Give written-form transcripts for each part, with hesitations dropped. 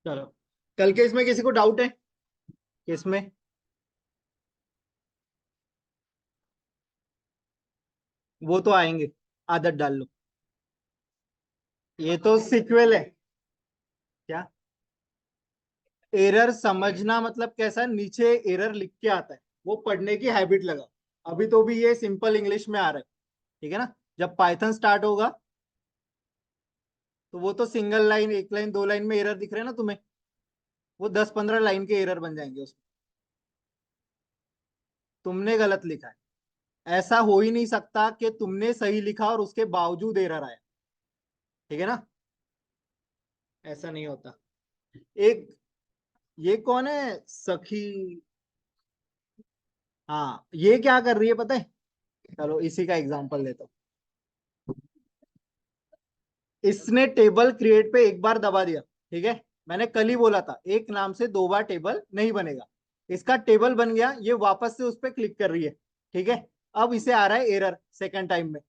चलो, कल के इसमें किसी को डाउट है? इसमें वो तो आएंगे, आदत डाल लो। ये तो सीक्वल है। क्या? एरर समझना मतलब कैसा है, नीचे एरर लिख के आता है, वो पढ़ने की हैबिट लगा। अभी तो भी ये सिंपल इंग्लिश में आ रहा है, ठीक है ना। जब पाइथन स्टार्ट होगा तो वो तो सिंगल लाइन, एक लाइन, दो लाइन में एरर दिख रहे हैं ना तुम्हें, वो 10-15 लाइन के एरर बन जाएंगे उसमें। तुमने गलत लिखा है। ऐसा हो ही नहीं सकता कि तुमने सही लिखा और उसके बावजूद एरर आया, ठीक है ना। ऐसा नहीं होता। एक, ये कौन है सखी? हाँ, ये क्या कर रही है पता है? चलो इसी का एग्जांपल लेता हूँ। इसने टेबल क्रिएट पे एक बार दबा दिया, ठीक है। मैंने कल ही बोला था एक नाम से दो बार टेबल नहीं बनेगा। इसका टेबल बन गया, ये वापस से उस पर क्लिक कर रही है, ठीक है। अब इसे आ रहा है एरर सेकंड टाइम में।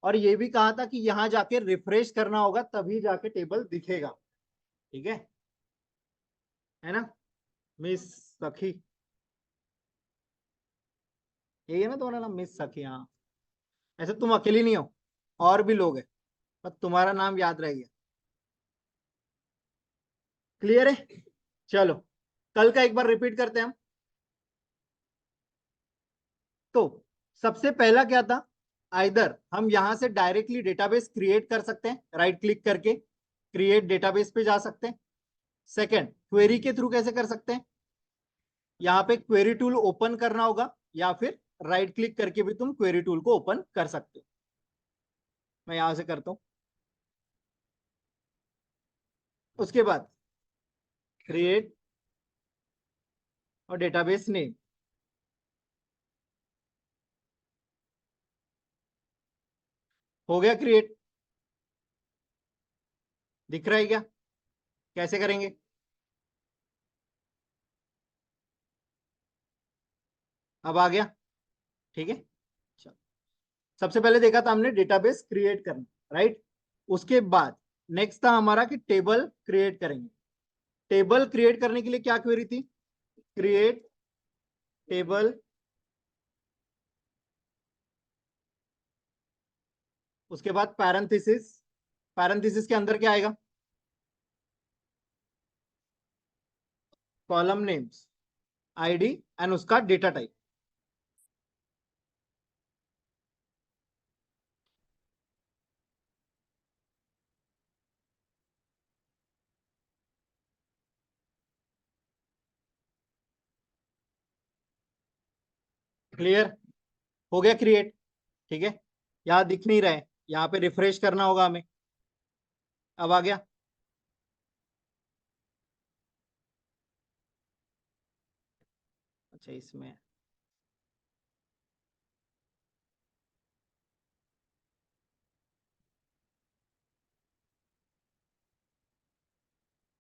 और ये भी कहा था कि यहां जाके रिफ्रेश करना होगा तभी जाके टेबल दिखेगा, ठीक है ना। मिस सखी, यही है ना तुम्हारा नाम, मिस सखी? हाँ। ऐसे तुम अकेली नहीं हो, और भी लोग हैं, पर तुम्हारा नाम याद रह गया। क्लियर है? चलो, कल का एक बार रिपीट करते हैं हम। तो सबसे पहला क्या था? आइदर हम यहां से डायरेक्टली डेटाबेस क्रिएट कर सकते हैं, राइट क्लिक करके क्रिएट डेटाबेस पे जा सकते हैं। सेकंड, क्वेरी के थ्रू कैसे कर सकते हैं? यहाँ पे क्वेरी टूल ओपन करना होगा, या फिर राइट क्लिक करके भी तुम क्वेरी टूल को ओपन कर सकते हो। मैं यहां से करता हूं। उसके बाद क्रिएट और डेटाबेस नेम, हो गया क्रिएट। दिख रहा है क्या? कैसे करेंगे? अब आ गया, ठीक है। चलो, सबसे पहले देखा था हमने डेटाबेस क्रिएट करना, राइट। उसके बाद नेक्स्ट था हमारा कि टेबल क्रिएट करेंगे। टेबल क्रिएट करने के लिए क्या क्वेरी थी? क्रिएट टेबल, उसके बाद पैरेंथेसिस। पैरेंथेसिस के अंदर क्या आएगा? कॉलम नेम्स, आईडी एंड उसका डेटा टाइप। क्लियर? हो गया क्रिएट, ठीक है। यहाँ दिख नहीं रहा है, यहाँ पे रिफ्रेश करना होगा हमें। अब आ गया। अच्छा, इसमें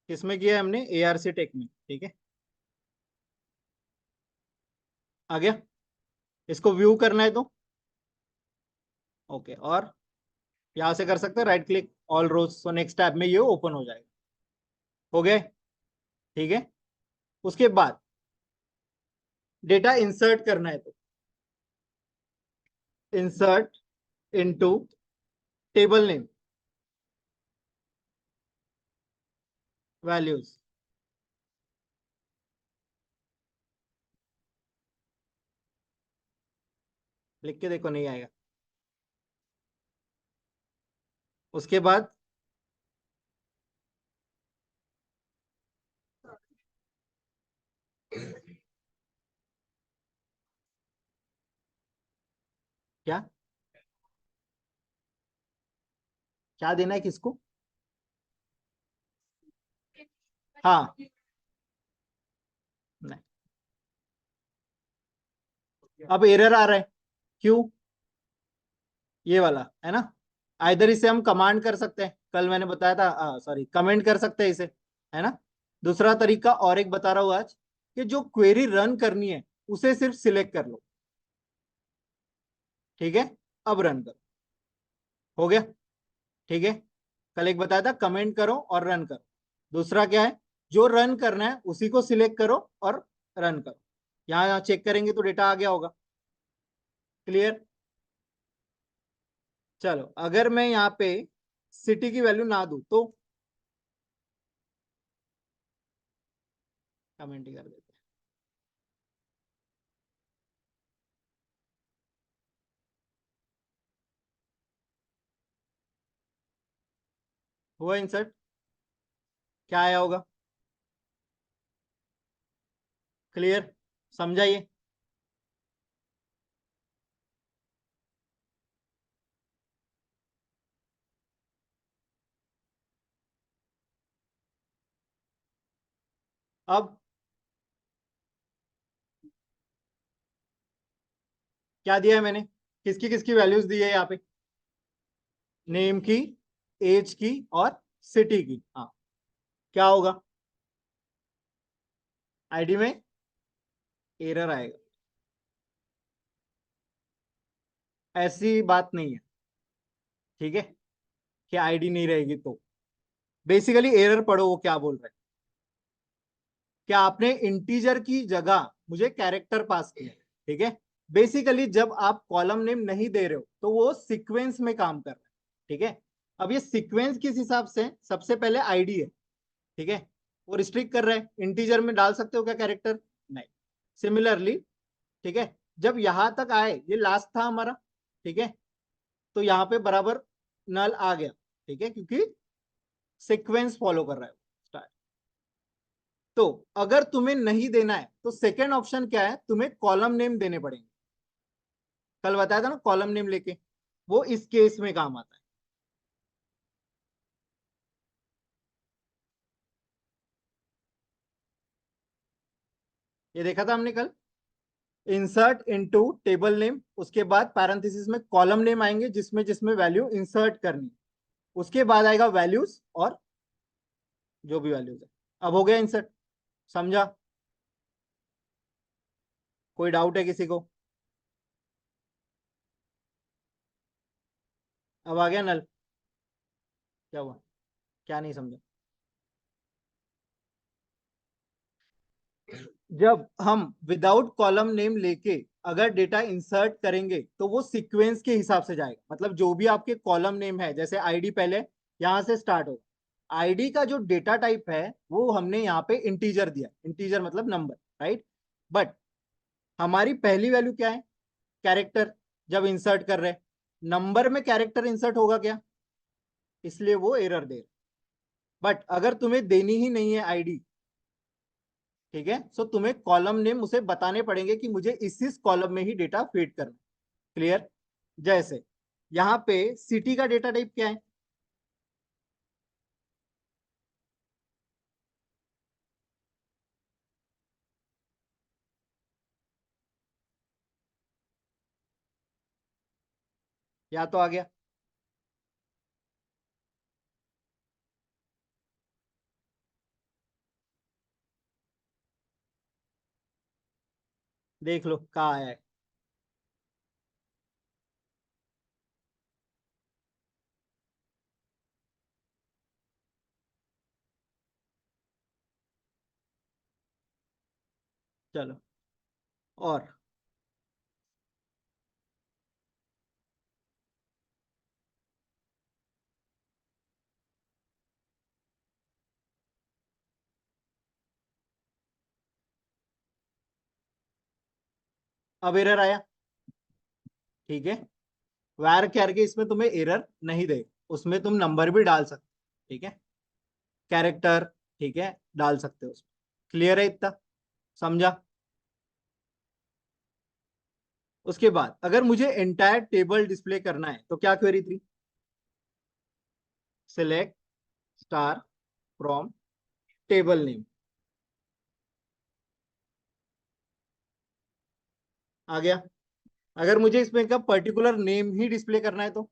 किसमें किया है हमने? ARC टेक में, ठीक है। आ गया। इसको व्यू करना है तो ओके, और यहां से कर सकते हैं राइट क्लिक ऑल रोज, सो नेक्स्ट टैब में ये ओपन हो जाएगा। हो गए, ठीक है। उसके बाद डेटा इंसर्ट करना है तो insert into table name values. लिख के देखो, नहीं आएगा। उसके बाद क्या? क्या देना है किसको? हाँ, नहीं। अब एरर आ रहा है, क्यों? ये वाला है ना। आइधर इसे हम कमांड कर सकते हैं, कल मैंने बताया था, सॉरी, कमेंट कर सकते हैं इसे, है ना। दूसरा तरीका और एक बता रहा हूं आज, कि जो क्वेरी रन करनी है उसे सिर्फ सिलेक्ट कर लो, ठीक है। अब रन करो, हो गया, ठीक है। कल एक बताया था कमेंट करो और रन करो। दूसरा क्या है? जो रन करना है उसी को सिलेक्ट करो और रन करो। यहाँ चेक करेंगे तो डेटा आ गया होगा। क्लियर। चलो अगर मैं यहाँ पे सिटी की वैल्यू ना दूं तो कमेंट ही कर देते हैं। हुआ इंसर्ट। क्या आया होगा? क्लियर। समझाइए। अब क्या दिया है मैंने? किसकी किसकी वैल्यूज दी है यहाँ पे? नेम की, एज की और सिटी की। हाँ। क्या होगा? आईडी में एरर आएगा। ऐसी बात नहीं है। ठीक है, कि आईडी नहीं रहेगी तो बेसिकली एरर पढ़ो वो क्या बोल रहे हैं। क्या आपने इंटीजर की जगह मुझे कैरेक्टर पास किया? ठीक है। बेसिकली जब आप कॉलम नेम नहीं दे रहे हो तो वो सीक्वेंस में काम कर रहा है। ठीक है। अब ये सीक्वेंस किस हिसाब से है? सबसे पहले आईडी है। ठीक है। वो रिस्ट्रिक्ट कर रहा है, इंटीजर में डाल सकते हो क्या कैरेक्टर? नहीं। सिमिलरली, ठीक है, जब यहां तक आए, ये लास्ट था हमारा, ठीक है, तो यहाँ पे बराबर नल आ गया। ठीक है, क्योंकि सीक्वेंस फॉलो कर रहा है स्टार्ट। तो अगर तुम्हें नहीं देना है तो सेकेंड ऑप्शन क्या है? तुम्हें कॉलम नेम देने पड़ेंगे। कल बताया था ना कॉलम नेम लेके, वो इस केस में काम आता है। ये देखा था हमने कल। इंसर्ट इनटू टेबल नेम, उसके बाद पैरेंथेसिस में कॉलम नेम आएंगे जिसमें जिसमें वैल्यू इंसर्ट करनी, उसके बाद आएगा वैल्यूज और जो भी वैल्यूज है। अब हो गया इंसर्ट। समझा? कोई डाउट है किसी को? अब आ गया नल। क्या हुआ? क्या नहीं समझा? जब हम विदाउट कॉलम नेम लेके अगर डेटा इंसर्ट करेंगे तो वो सीक्वेंस के हिसाब से जाएगा। मतलब जो भी आपके कॉलम नेम है, जैसे आईडी पहले यहां से स्टार्ट हो, आईडी का जो डेटा टाइप है वो हमने यहाँ पे इंटीजर दिया। इंटीजर मतलब नंबर, राइट। बट हमारी पहली वैल्यू क्या है? कैरेक्टर। जब इंसर्ट कर रहे, नंबर में कैरेक्टर इंसर्ट होगा क्या? इसलिए वो एरर दे। बट अगर तुम्हें देनी ही नहीं है आईडी, ठीक है, सो तुम्हें कॉलम नेम उसे बताने पड़ेंगे कि मुझे इस कॉलम में ही डेटा फीड करना। क्लियर। जैसे यहाँ पे सिटी का डेटा टाइप क्या है? या तो आ गया। देख लो कहाँ आया है। चलो। और अब एरर आया। ठीक है। वार करके इसमें तुम्हें एरर नहीं दे, उसमें तुम नंबर भी डाल सकते। ठीक है। कैरेक्टर, ठीक है, डाल सकते हो उसमें। क्लियर है इतना? समझा? उसके बाद अगर मुझे एंटायर टेबल डिस्प्ले करना है तो क्या क्वेरी थी? Select star from table name. आ गया। अगर मुझे इसमें का पर्टिकुलर नेम ही डिस्प्ले करना है तो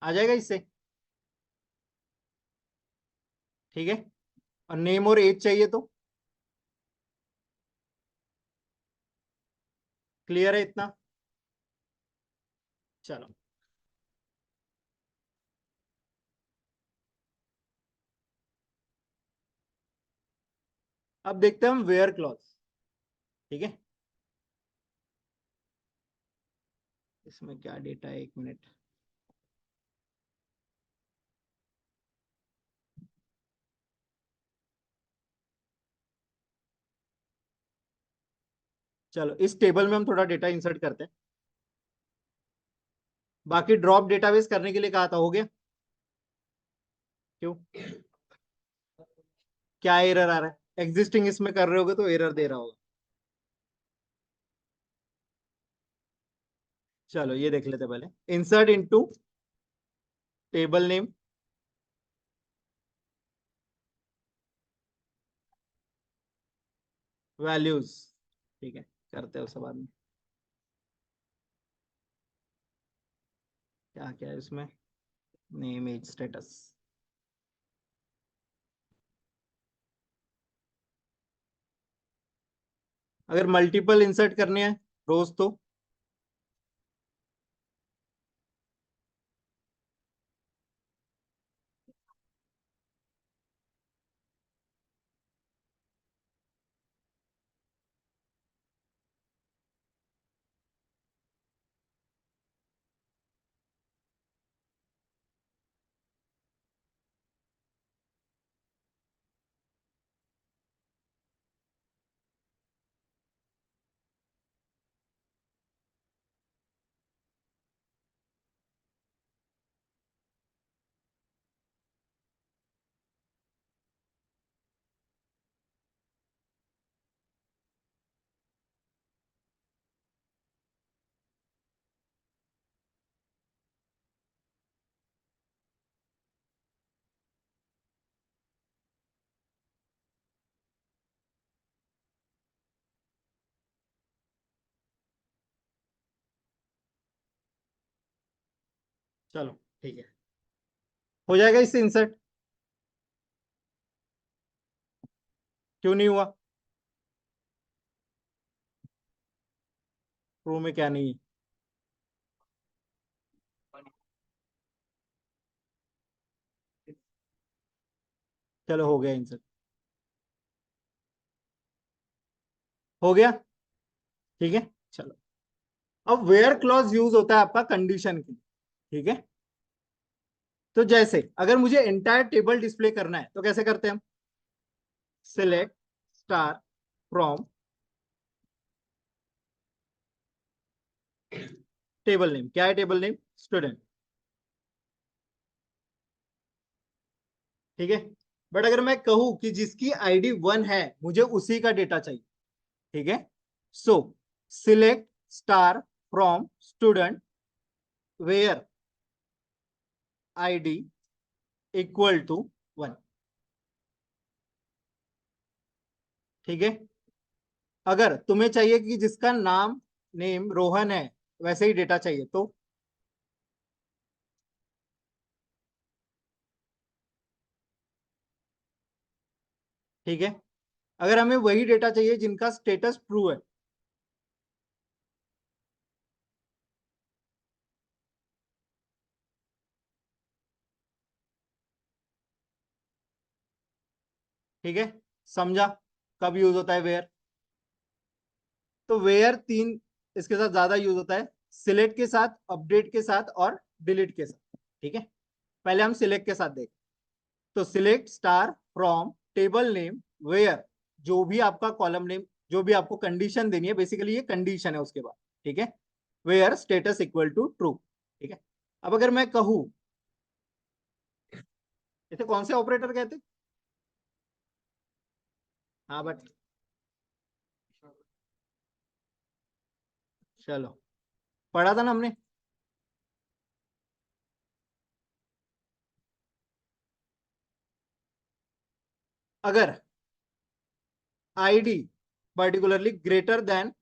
आ जाएगा इससे। ठीक है। और नेम और एज चाहिए तो क्लियर है इतना? चलो। अब देखते हैं हम वेयर क्लॉज। ठीक है, इसमें क्या डेटा है, 1 मिनट। चलो इस टेबल में हम थोड़ा डेटा इंसर्ट करते हैं। बाकी ड्रॉप डेटाबेस करने के लिए कहा था, हो गया? क्यों, क्या एरर आ रहा है? एग्जिस्टिंग इसमें कर रहे होगे तो एरर दे रहा होगा। चलो ये देख लेते हैं पहले। Insert into table name, values. ठीक है, करते हैं उसके बाद में। क्या क्या है इसमें, नेम एज स्टेटस। अगर मल्टीपल इंसर्ट करने हैं रोज तो चलो ठीक है, हो जाएगा इससे इंसर्ट। क्यों नहीं हुआ? प्रो में क्या नहीं है? चलो हो गया इंसर्ट, हो गया। ठीक है, चलो अब वेयर क्लॉज यूज होता है आपका कंडीशन के लिए। ठीक है, तो जैसे अगर मुझे एंटायर टेबल डिस्प्ले करना है तो कैसे करते हैं हम? Select star from table name. क्या है टेबल नेम? स्टूडेंट। ठीक है, बट अगर मैं कहूं कि जिसकी आईडी 1 है मुझे उसी का डेटा चाहिए। ठीक है, so select star from student where ID equal to 1। ठीक है, अगर तुम्हें चाहिए कि जिसका नाम नेम रोहन है वैसे ही डेटा चाहिए तो ठीक है, अगर हमें वही डेटा चाहिए जिनका स्टेटस ट्रू है। ठीक है, समझा कब यूज होता है वेयर? तो वेयर तीन इसके साथ ज्यादा यूज होता है, सिलेक्ट के साथ, अपडेट के साथ और डिलीट के साथ। ठीक है, पहले हम सिलेक्ट के साथ देखें। तो select star from table name where, जो भी आपका कॉलम नेम, जो भी आपको कंडीशन देनी है, बेसिकली ये कंडीशन है उसके बाद। ठीक है, where status equal to true. ठीक है, अब अगर मैं कहूं, इसे कौन से ऑपरेटर कहते हैं? हाँ बट चलो, पढ़ा था ना हमने। अगर आईडी पर्टिकुलरली ग्रेटर देन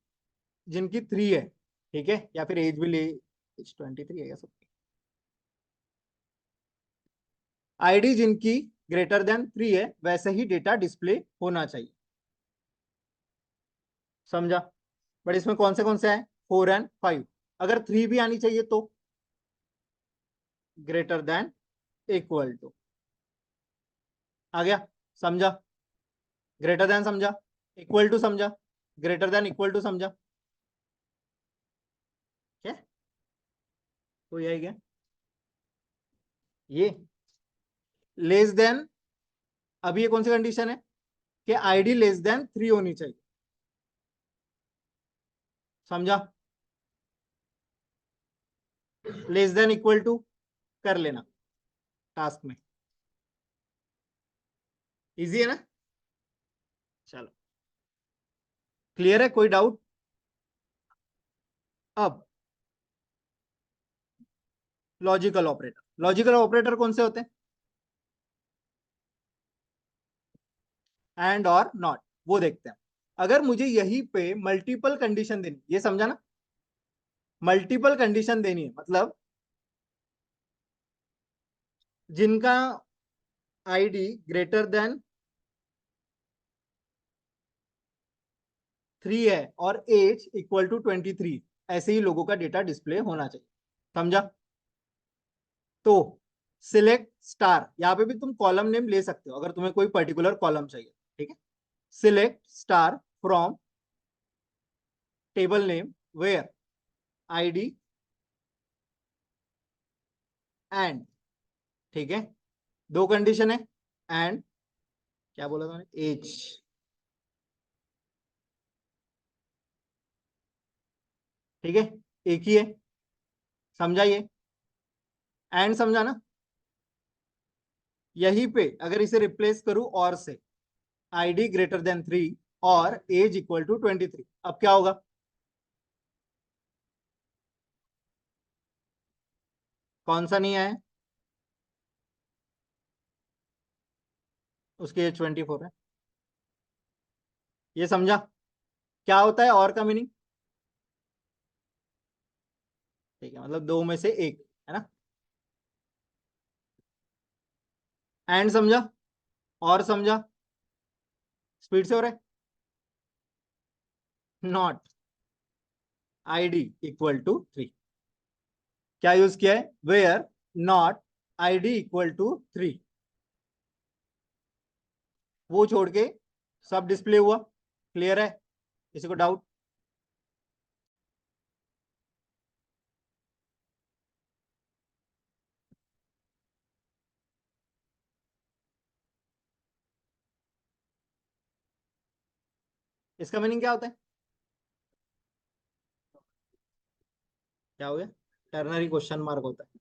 जिनकी 3 है, ठीक है, या फिर एज भी ले, एज 23 है या सब, आईडी जिनकी ग्रेटर देन 3 है वैसे ही डेटा डिस्प्ले होना चाहिए। समझा? बट इसमें कौन से हैं? 4 एंड 5। अगर 3 भी आनी चाहिए तो ग्रेटर देन इक्वल टू। आ गया? समझा? ग्रेटर देन समझा, इक्वल टू समझा, ग्रेटर देन इक्वल टू समझा, क्या कोई है क्या? ये लेस देन, अभी ये कौन सी कंडीशन है कि आईडी लेस देन 3 होनी चाहिए, समझा? लेस देन इक्वल टू कर लेना टास्क में, इजी है ना? चलो क्लियर है, कोई डाउट? अब लॉजिकल ऑपरेटर, लॉजिकल ऑपरेटर कौन से होते हैं? एंड और नॉट, वो देखते हैं। अगर मुझे यहीं पे मल्टीपल कंडीशन देनी, ये समझा ना, मल्टीपल कंडीशन देनी है, मतलब जिनका आईडी ग्रेटर देन 3 है और एज इक्वल टू 23, ऐसे ही लोगों का डेटा डिस्प्ले होना चाहिए, समझा? तो सिलेक्ट स्टार, यहाँ पे भी तुम कॉलम नेम ले सकते हो अगर तुम्हें कोई पर्टिकुलर कॉलम चाहिए, ठीक है? Select star from table name where ID and, ठीक है? दो कंडीशन है, एंड क्या बोला था एज, ठीक है? एक ही है, समझा ये? एंड समझा ना? यहीं पे अगर इसे रिप्लेस करूं और से, आईडी ग्रेटर देन 3 और एज इक्वल टू 23, अब क्या होगा? कौन सा नहीं आया? उसकी एज 24 है, ये समझा? क्या होता है और का मीनिंग? ठीक है, मतलब दो में से एक, है ना? एंड समझा? और समझा? स्पीड से हो रहा है। नॉट आईडी इक्वल टू 3, क्या यूज किया है? Where not ID equal to 3, वो छोड़ के सब डिस्प्ले हुआ। क्लियर है? किसी को डाउट? इसका मीनिंग क्या होता है? क्या हो गया? टर्नरी क्वेश्चन मार्क होता है।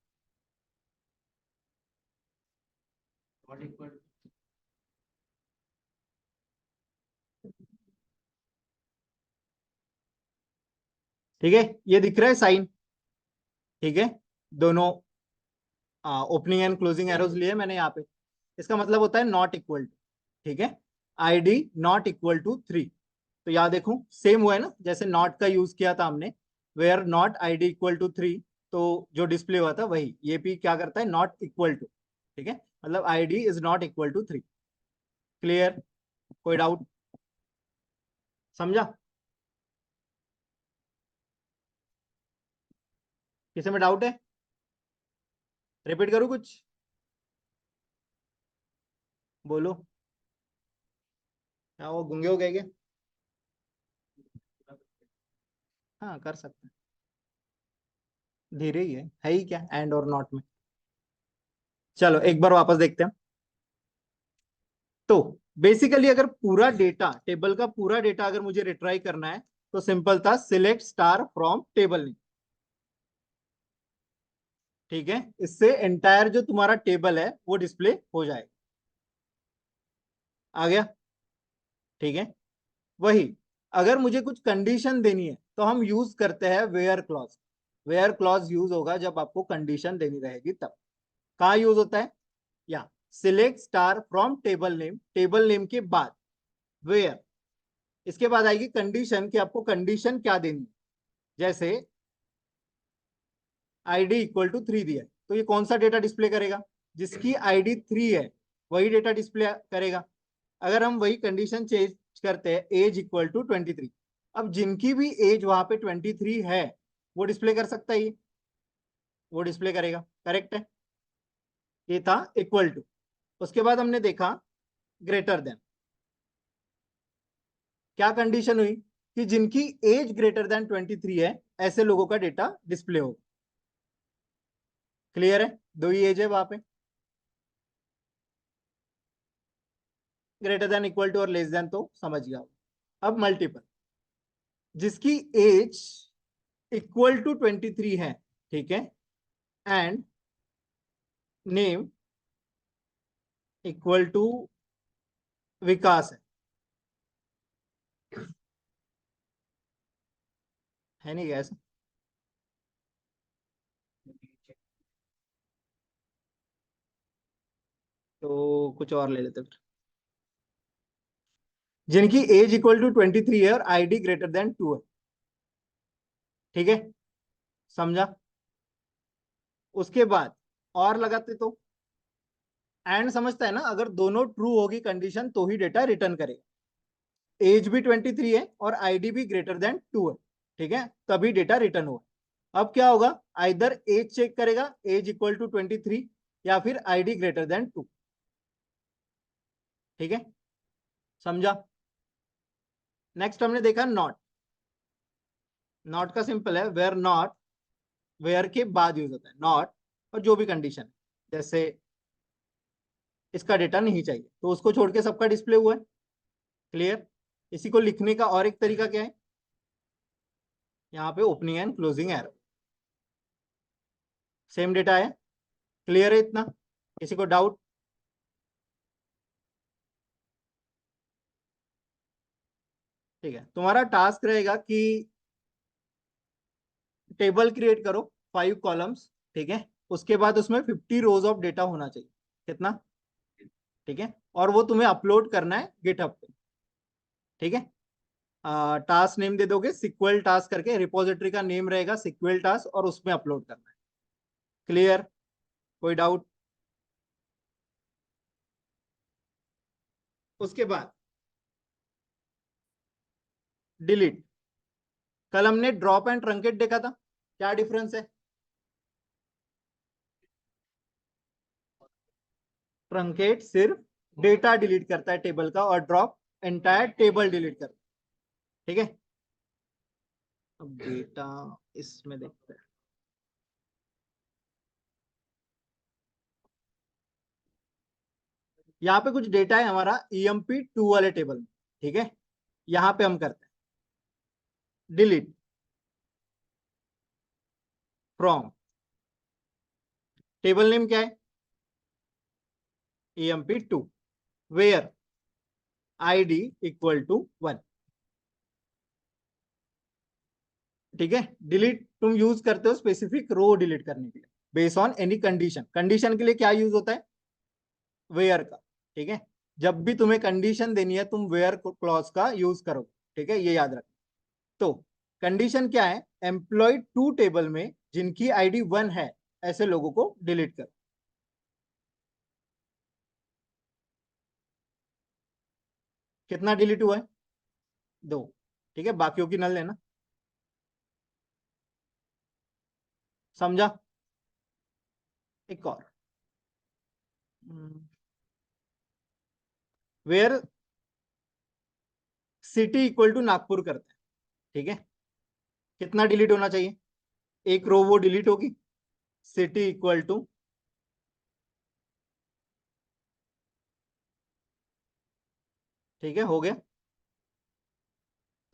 ठीक है, ये दिख रहा है साइन, ठीक है? दोनों ओपनिंग एंड क्लोजिंग एरोज लिए मैंने यहाँ पे, इसका मतलब होता है नॉट इक्वल टू, ठीक है? आईडी नॉट इक्वल टू 3, तो यहाँ देखो सेम हुआ है ना, जैसे नॉट का यूज किया था हमने, where not ID equal to 3, तो जो डिस्प्ले हुआ था वही, ये भी क्या करता है? नॉट इक्वल टू, ठीक है? मतलब ID is not equal to 3। Clear? कोई डाउट? समझा? किसी में डाउट है? रिपीट करूँ कुछ? बोलो। क्या वो गूंगे हो गए क्या? हाँ कर सकते हैं, धीरे ही है ही क्या एंड और नॉट में? चलो एक बार वापस देखते हैं। तो बेसिकली अगर पूरा डेटा, टेबल का पूरा डेटा अगर मुझे रिट्राई करना है, तो सिंपल था select star from table name, ठीक है? इससे एंटायर जो तुम्हारा टेबल है वो डिस्प्ले हो जाएगा। आ गया? ठीक है? वही अगर मुझे कुछ कंडीशन देनी है तो हम यूज करते हैं where clause. Where clause use होगा जब आपको कंडीशन देनी रहेगी तब। कहाँ यूज होता है? या select star from table name, table name के बाद वेयर, इसके बाद आएगी कंडीशन कि आपको कंडीशन क्या देनी है। जैसे आईडी इक्वल टू 3 दिया है, तो ये कौन सा डेटा डिस्प्ले करेगा? जिसकी आईडी 3 है वही डेटा डिस्प्ले करेगा। अगर हम वही कंडीशन चेंज करते हैं, एज इक्वल टू 23, अब जिनकी भी एज वहां पे 23 है वो डिस्प्ले कर सकता है, ये वो डिस्प्ले करेगा। करेक्ट है? ये था इक्वल टू। उसके बाद हमने देखा ग्रेटर देन, क्या कंडीशन हुई कि जिनकी एज ग्रेटर देन 23 है ऐसे लोगों का डेटा डिस्प्ले होगा। क्लियर है? दो ही एज है वहां पे, ग्रेटर देन इक्वल टू और लेस देन तो समझ गया। अब मल्टीपल, जिसकी एज इक्वल टू 23 है, ठीक है, एंड नेम इक्वल टू विकास है नहीं गैस? तो कुछ और ले लेते फिर। जिनकी एज इक्वल टू 23 है और आईडी ग्रेटर देन 2 है, ठीक है, समझा? उसके बाद और लगाते तो एंड समझता है ना, अगर दोनों ट्रू होगी कंडीशन तो ही डेटा रिटर्न करेगा। एज भी 23 है और आईडी भी ग्रेटर देन 2 है, ठीक है, तभी डेटा रिटर्न होगा। अब क्या होगा, आइदर एज चेक करेगा, एज इक्वल टू 23, या फिर आईडी ग्रेटर देन 2, ठीक है, समझा? नेक्स्ट हमने देखा नॉट। नॉट का सिंपल है, वेयर नॉट, वेयर के बाद यूज होता है नॉट, और जो भी कंडीशन, जैसे इसका डेटा नहीं चाहिए तो उसको छोड़ के सबका डिस्प्ले हुआ है। क्लियर? इसी को लिखने का और एक तरीका क्या है, यहाँ पे opening and closing arrow, same data है। क्लियर है इतना? किसी को डाउट? ठीक है, तुम्हारा टास्क रहेगा कि टेबल क्रिएट करो 5 कॉलम्स, ठीक है, उसके बाद उसमें 50 रोज ऑफ डेटा होना चाहिए। कितना? ठीक है, और वो तुम्हें अपलोड करना है गिटहब पे, ठीक है। टास्क नेम दे दोगे सिक्वल टास्क करके, रिपोजिटरी का नेम रहेगा सिक्वल टास्क, और उसमें अपलोड करना है। क्लियर? कोई डाउट? उसके बाद डिलीट। कल हमने ड्रॉप एंड ट्रंकेट देखा था, क्या डिफरेंस है? ट्रंकेट सिर्फ डेटा डिलीट करता है टेबल का, और ड्रॉप एंटायर टेबल डिलीट करता है, ठीक है। अब डेटा इसमें देखते हैं। यहाँ पे कुछ डेटा है हमारा EMP2 वाले टेबल में, ठीक है। यहाँ पे हम करते हैं डिलीट फ्रॉम, टेबल नेम क्या है? EMP2, where ID equal to 1, ठीक है। डिलीट तुम यूज करते हो स्पेसिफिक रो डिलीट करने के लिए, base on any condition. Condition के लिए क्या यूज होता है? वेयर का, ठीक है। जब भी तुम्हें कंडीशन देनी है तुम वेयर क्लॉज का यूज करो, ठीक है, ये याद रखो। तो कंडीशन क्या है, एम्प्लॉय 2 टेबल में जिनकी आईडी 1 है ऐसे लोगों को डिलीट करो। कितना डिलीट हुआ है? 2, ठीक है, बाकियों की नल लेना। समझा? एक और, where city equal to Nagpur करते हैं, ठीक है। कितना डिलीट होना चाहिए? एक रो वो डिलीट होगी, सिटी इक्वल टू, ठीक है, हो गया।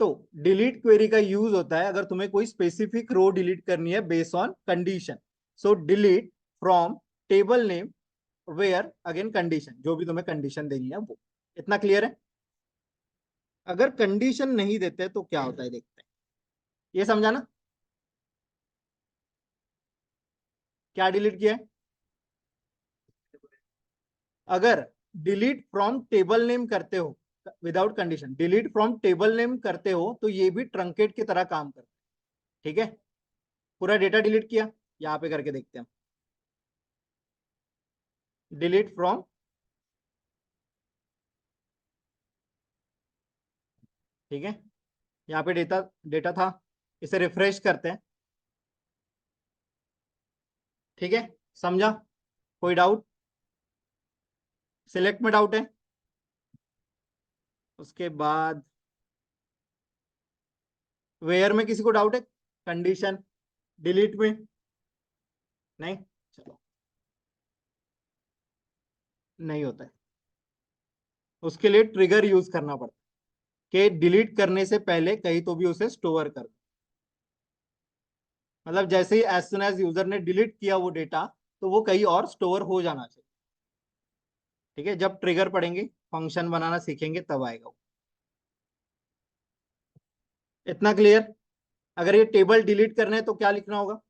तो डिलीट क्वेरी का यूज होता है अगर तुम्हें कोई स्पेसिफिक रो डिलीट करनी है base on condition. So delete from table name where, again condition, जो भी तुम्हें कंडीशन देनी है वो। इतना क्लियर है? अगर कंडीशन नहीं देते तो क्या होता है देखते हैं, ये समझा ना? क्या डिलीट किया है? अगर डिलीट फ्रॉम टेबल नेम करते हो without condition, delete from table name करते हो तो ये भी ट्रंकेट की तरह काम करता है, ठीक है। पूरा डेटा डिलीट किया, यहाँ पे करके देखते हैं। डिलीट फ्रॉम, ठीक है, यहाँ पे डेटा डेटा था, इसे रिफ्रेश करते हैं, ठीक है, समझा? कोई डाउट? सिलेक्ट में डाउट है? उसके बाद वेयर में किसी को डाउट है? कंडीशन, डिलीट में? नहीं, चलो, नहीं होता है। उसके लिए ट्रिगर यूज करना पड़ता है कि डिलीट करने से पहले कहीं तो भी उसे स्टोर कर, मतलब जैसे ही एज सुन एज यूजर ने डिलीट किया वो डेटा, तो वो कहीं और स्टोर हो जाना चाहिए। ठीक है, जब ट्रिगर पढ़ेंगे, फंक्शन बनाना सीखेंगे, तब आएगा वो। इतना क्लियर? अगर ये टेबल डिलीट करने हैं तो क्या लिखना होगा?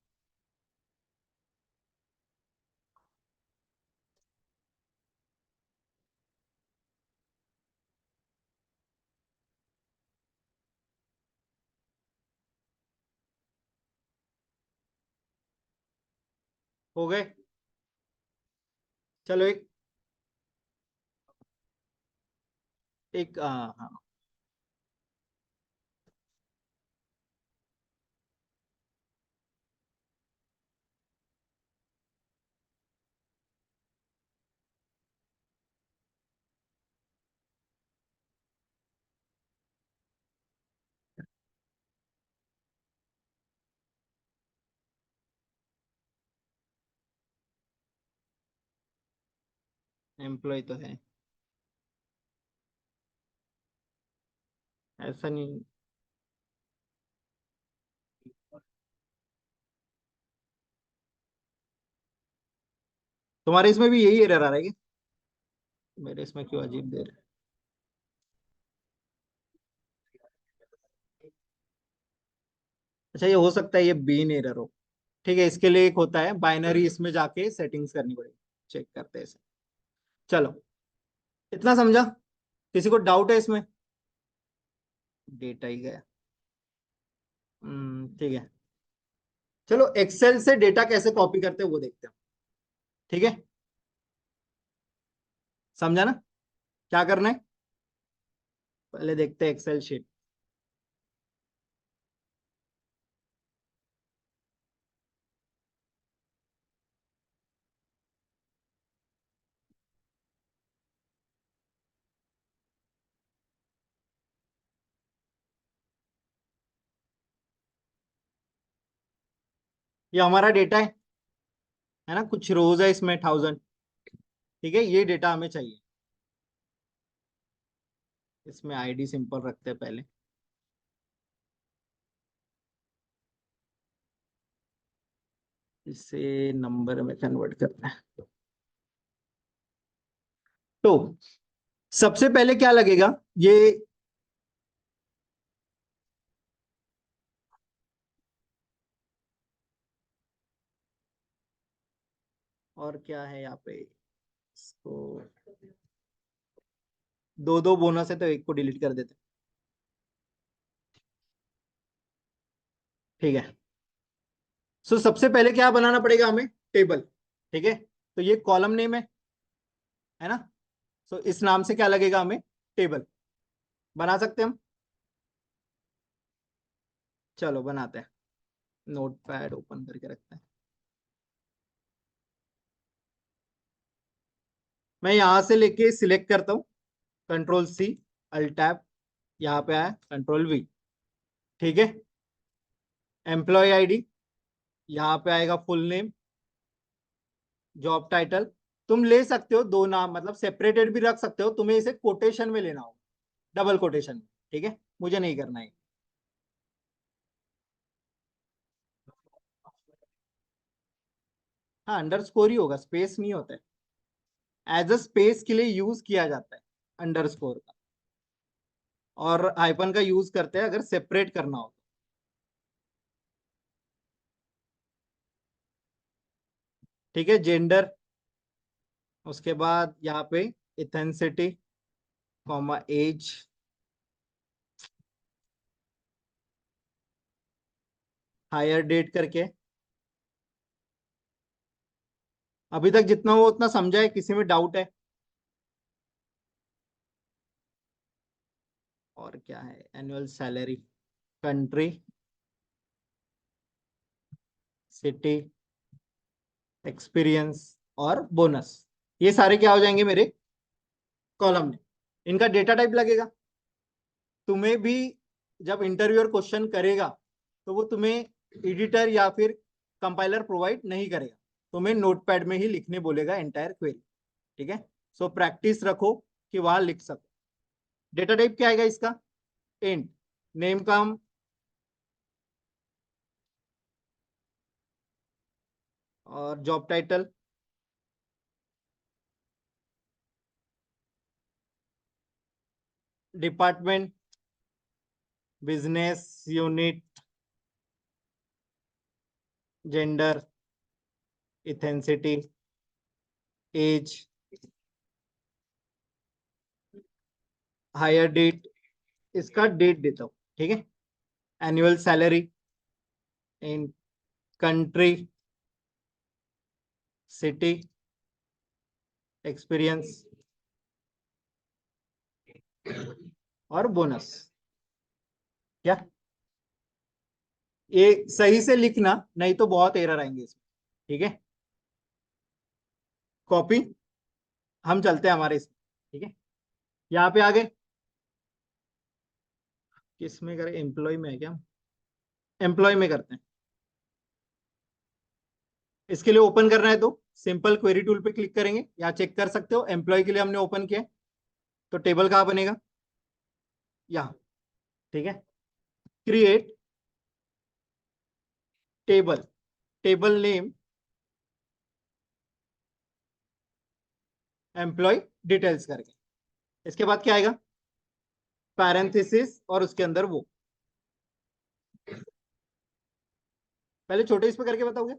हो गए? चलो एक एक हाँ, एम्प्लॉय तो है, ऐसा नहीं। तुम्हारे इसमें भी यही एरर आ रहा है क्या? मेरे इसमें क्यों अजीब दे रहा है? अच्छा, ये हो सकता है ये बीन एरर हो। ठीक है, इसके लिए एक होता है बाइनरी, इसमें जाके सेटिंग्स करनी पड़ेगी। चेक करते हैं इसे। चलो, इतना समझा? किसी को डाउट है इसमें? डेटा ही गया। ठीक है। चलो, एक्सेल से डेटा कैसे कॉपी करते हैं वो देखते हैं। ठीक है, समझा ना? क्या करना है? पहले देखते हैं एक्सेल शीट। ये हमारा डेटा है ना? कुछ रोज है इसमें 1000। ठीक है, ये डेटा हमें चाहिए। इसमें आईडी सिंपल रखते हैं पहले, इसे नंबर में कन्वर्ट करना है। तो सबसे पहले क्या लगेगा? ये और क्या है यहाँ पे? इसको दो दो बोनस है तो एक को डिलीट कर देते हैं। ठीक है, सो सबसे पहले क्या बनाना पड़ेगा हमें? टेबल। ठीक है, तो ये कॉलम नेम है ना? सो इस नाम से क्या लगेगा हमें? टेबल। बना सकते हैं हम? चलो बनाते हैं। नोट पैड ओपन करके रखते हैं। मैं यहां से लेके सिलेक्ट करता हूँ, कंट्रोल सी, अल्ट टैब, यहाँ पे आया कंट्रोल वी। ठीक है, एम्प्लॉय आईडी, यहाँ पे आएगा फुल नेम, जॉब टाइटल। तुम ले सकते हो दो नाम, मतलब सेपरेटेड भी रख सकते हो, तुम्हें इसे कोटेशन में लेना होगा, डबल कोटेशन में। ठीक है, मुझे नहीं करना है। हाँ, अंडरस्कोर ही होगा, स्पेस नहीं होता है। एज अ स्पेस के लिए यूज किया जाता है अंडरस्कोर का, और हाइपन का यूज करते हैं अगर सेपरेट करना हो। ठीक है, जेंडर, उसके बाद यहाँ पे इथेंसिटी, कॉमा एज, हायर डेट करके। अभी तक जितना हो उतना समझा है? किसी में डाउट है? और क्या है? Annual salary, country, city, experience और बोनस। ये सारे क्या हो जाएंगे मेरे? कॉलम में। इनका डेटा टाइप लगेगा। तुम्हें भी जब इंटरव्यूअर क्वेश्चन करेगा तो वो तुम्हें एडिटर या फिर कंपाइलर प्रोवाइड नहीं करेगा, तुम्हें नोटपैड में ही लिखने बोलेगा एंटायर क्वेरी। ठीक है, सो प्रैक्टिस रखो कि वहां लिख सको। डेटा टाइप क्या आएगा इसका? इंट। नेम का हम और job title department business unit gender ethnicity age hire date, इसका डेट देता हूँ। ठीक है, annual salary in country city experience और बोनस। क्या ये सही से लिखना, नहीं तो बहुत एरर आएंगे इसमें। ठीक है, कॉपी हम चलते हैं हमारे इसमें। ठीक है, यहाँ पे आगे किस में करें? एम्प्लॉय में है क्या? एम्प्लॉय में करते हैं। इसके लिए ओपन करना है तो सिंपल क्वेरी टूल पे क्लिक करेंगे, या चेक कर सकते हो एम्प्लॉय के लिए हमने ओपन किया है, तो टेबल कहाँ बनेगा? यहाँ। ठीक है, create table, table name employ details करके। इसके बाद क्या आएगा? पैरेंथेसिस और उसके अंदर वो। पहले छोटे इस पे करके बताओगे,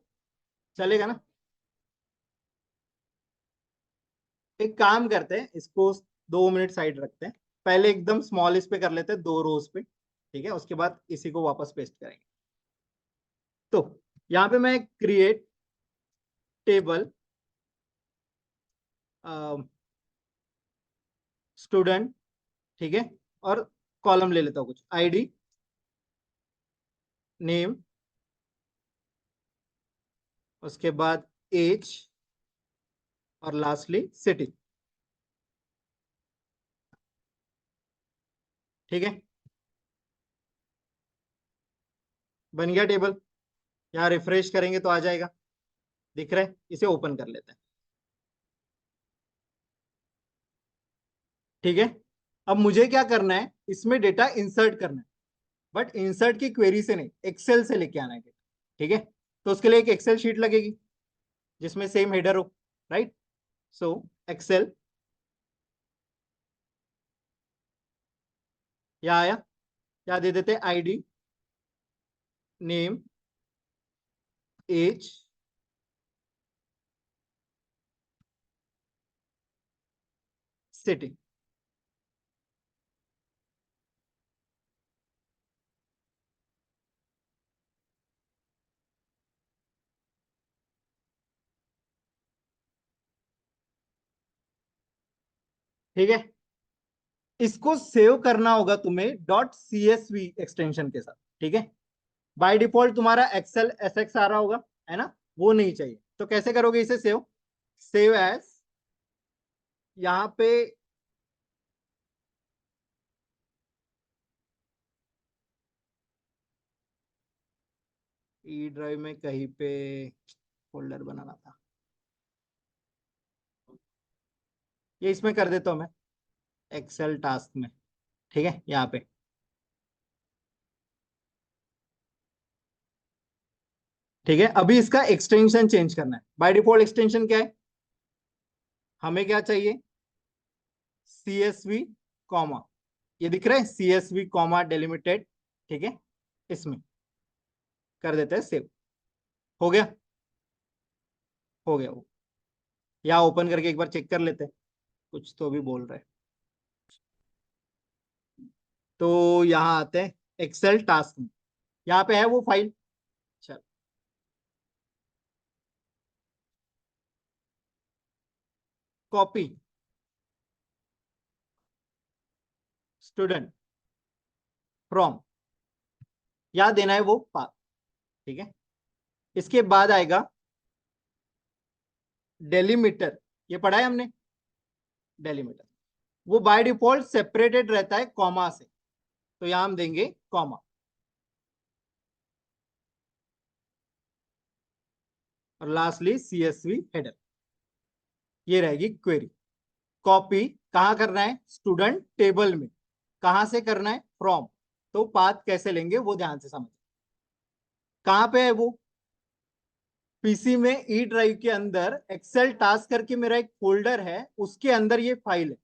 चलेगा ना? एक काम करते हैं, इसको 2 मिनट साइड रखते हैं, पहले एकदम स्मॉल इस पे कर लेते हैं, 2 रोज पे। ठीक है, उसके बाद इसी को वापस पेस्ट करेंगे। तो यहाँ पे मैं क्रिएट टेबल स्टूडेंट, ठीक है, और कॉलम ले लेता हूँ कुछ, आईडी नेम, उसके बाद एज और लास्टली सिटी। ठीक है, बन गया टेबल। यहाँ रिफ्रेश करेंगे तो आ जाएगा, दिख रहा है? इसे ओपन कर लेते हैं। ठीक है, अब मुझे क्या करना है, इसमें डेटा इंसर्ट करना है, बट इंसर्ट की क्वेरी से नहीं, एक्सेल से लेके आना है डेटा। ठीक है, तो उसके लिए एक एक्सेल शीट लगेगी जिसमें सेम हेडर हो, राइट? सो एक्सेल, यहाँ आया, क्या दे देते? ID name age city. ठीक है, इसको सेव करना होगा तुम्हें डॉट CSV एक्सटेंशन के साथ। ठीक है, बाय डिफॉल्ट तुम्हारा एक्सेल SX आ रहा होगा, है ना? वो नहीं चाहिए, तो कैसे करोगे इसे सेव? सेव एज, यहाँ पे ई ड्राइव में कहीं पे फोल्डर बनाना था, ये इसमें कर देता हूं मैं, एक्सेल टास्क में। ठीक है, यहाँ पे ठीक है, अभी इसका एक्सटेंशन चेंज करना है। बाय डिफॉल्ट एक्सटेंशन क्या है? हमें क्या चाहिए? CSV कॉमा, ये दिख रहा है CSV कॉमा डेलिमिटेड। ठीक है, इसमें कर देते हैं सेव। हो गया? हो गया वो। यहाँ ओपन करके एक बार चेक कर लेते हैं, कुछ तो भी बोल रहा है। तो यहाँ आते हैं एक्सेल टास्क में, यहाँ पे है वो फाइल। चल, कॉपी स्टूडेंट फ्रॉम, यहाँ देना है वो पाथ। ठीक है, इसके बाद आएगा डेलीमीटर, ये पढ़ा है हमने, डेलीमीटर। वो बाय डिफॉल्ट सेपरेटेड रहता है कॉमा से। तो यहां हम देंगे कॉमा, और लास्टली CSV हेडर। ये रहेगी क्वेरी। कॉपी कहाँ करना है? स्टूडेंट टेबल में। कहां से करना है? फ्रॉम। तो पाथ कैसे लेंगे वो ध्यान से समझ। कहां पे है वो? पीसी में ई ड्राइव के अंदर एक्सेल टास्क करके मेरा एक फोल्डर है, उसके अंदर ये फाइल है।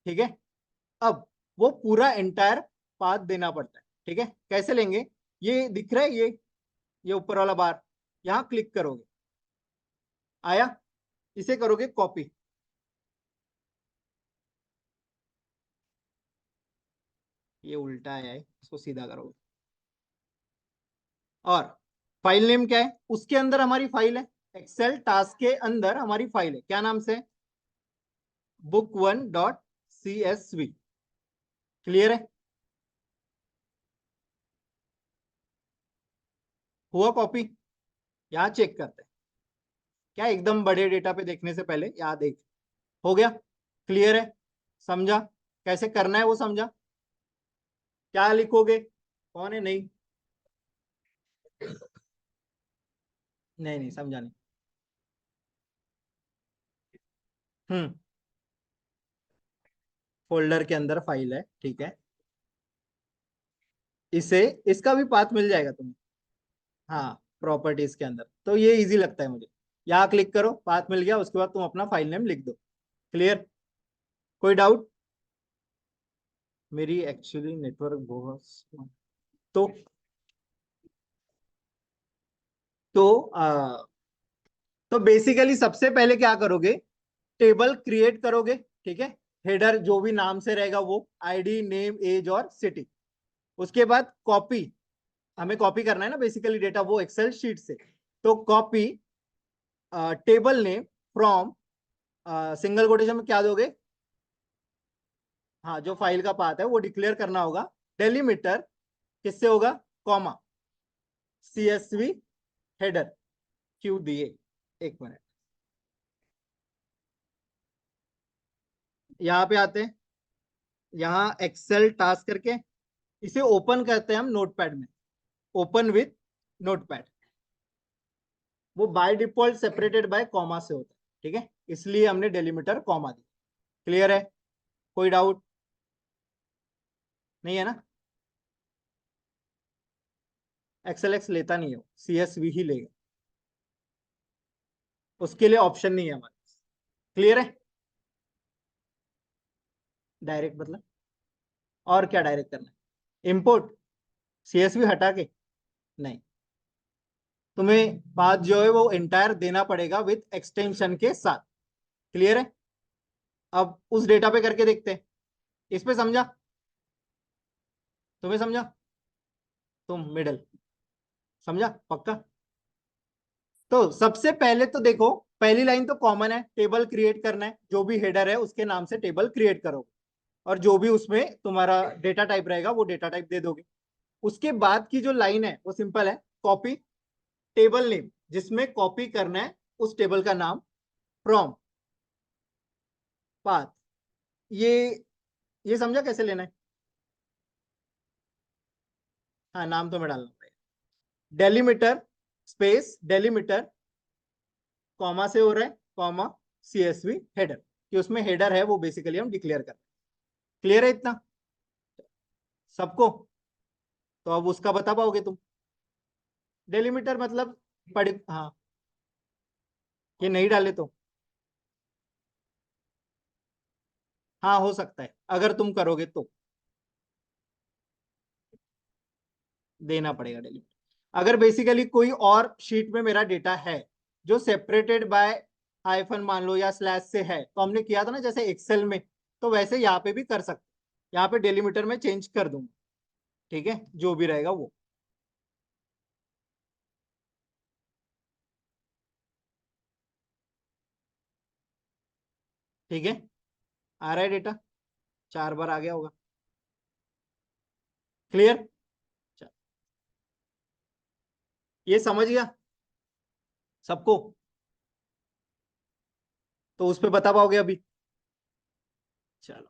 ठीक है। अब वो पूरा एंटायर पाथ देना पड़ता है। ठीक है, कैसे लेंगे? ये दिख रहा है, ये ऊपर वाला बार, यहां क्लिक करोगे, आया, इसे करोगे कॉपी। ये उल्टा है, इसको सीधा करोगे। और फाइल नेम क्या है? उसके अंदर हमारी फाइल है, एक्सेल टास्क के अंदर हमारी फाइल है, क्या नाम से? book1.csv। क्लियर है? हुआ कॉपी? यहाँ चेक करते हैं क्या, एकदम बड़े डेटा पे देखने से पहले यहाँ देख। हो गया? क्लियर है? समझा कैसे करना है वो समझा? क्या लिखोगे? कौन है नहीं? नहीं नहीं समझा नहीं। हम्म। फोल्डर के अंदर फाइल है, ठीक है। इसे, इसका भी पाथ मिल जाएगा तुम्हें। हाँ, प्रॉपर्टीज के अंदर, तो ये इजी लगता है मुझे। यहाँ क्लिक करो, पाथ मिल गया, उसके बाद तुम अपना फाइल नेम लिख दो। क्लियर? कोई डाउट? मेरी एक्चुअली नेटवर्क बहुत तो तो तो बेसिकली सबसे पहले क्या करोगे? टेबल क्रिएट करोगे, ठीक है। हेडर जो भी नाम से रहेगा वो, आईडी, नेम, एज और सिटी। उसके बाद कॉपी, हमें कॉपी करना है ना बेसिकली डेटा, वो एक्सेल शीट से। तो copy table name from, single quotation में क्या दोगे? हाँ, जो फाइल का पाथ है वो डिक्लेयर करना होगा। डेलीमीटर किससे होगा? कॉमा, CSV हेडर, क्यों दिए? एक मिनट, यहाँ पे आते हैं। यहाँ एक्सेल टास्क करके इसे ओपन करते हैं हम नोटपैड में। ओपन विथ नोटपैड, वो by default separated by comma से होता है, ठीक है, इसलिए हमने डेलीमीटर कॉमा दी। क्लियर है? कोई डाउट नहीं है ना? एक्सेल एक्स लेता नहीं हो, CSV ही लेगा, उसके लिए ऑप्शन नहीं है हमारे पास। क्लियर है? डायरेक्ट मतलब? और क्या डायरेक्ट करना है? इंपोर्ट CSV हटा के? नहीं, तुम्हें बात जो है वो एंटायर देना पड़ेगा विथ एक्सटेंशन के साथ। क्लियर है? अब उस डेटा पे करके देखते हैं। इस पे समझा? तुम्हें समझा? तुम मिडल समझा पक्का? तो सबसे पहले तो देखो, पहली लाइन तो कॉमन है, टेबल क्रिएट करना है, जो भी हेडर है उसके नाम से टेबल क्रिएट करोगे, और जो भी उसमें तुम्हारा डेटा टाइप रहेगा वो डेटा टाइप दे दोगे। उसके बाद की जो लाइन है वो सिंपल है, कॉपी टेबल नेम, जिसमें कॉपी करना है उस टेबल का नाम, फ्रॉम पाथ। ये समझा कैसे लेना है? हाँ, नाम तो मैं डालना पड़ेगा। डेलीमीटर स्पेस डेलीमीटर, कॉमा से हो रहा है, कॉमा CSV हेडर, कि उसमें हेडर है वो बेसिकली हम डिक्लेयर कर रहे हैं। क्लियर है इतना सबको? तो अब उसका बता पाओगे तुम? डेलीमीटर मतलब पढ़, हाँ, ये नहीं डाले तो? हाँ, हो सकता है अगर तुम करोगे तो देना पड़ेगा डेलीमीटर। अगर बेसिकली कोई और शीट में मेरा डेटा है जो सेपरेटेड बाय हाइफन मान लो या स्लैश से है, तो हमने किया था ना जैसे एक्सेल में, तो वैसे यहाँ पे भी कर सकते। यहाँ पे डेलीमीटर में चेंज कर दूंगा, ठीक है, जो भी रहेगा वो। ठीक है, आ रहा है डेटा, 4 बार आ गया होगा। क्लियर? ये समझ गया सबको? तो उस पे बता पाओगे अभी? चलो,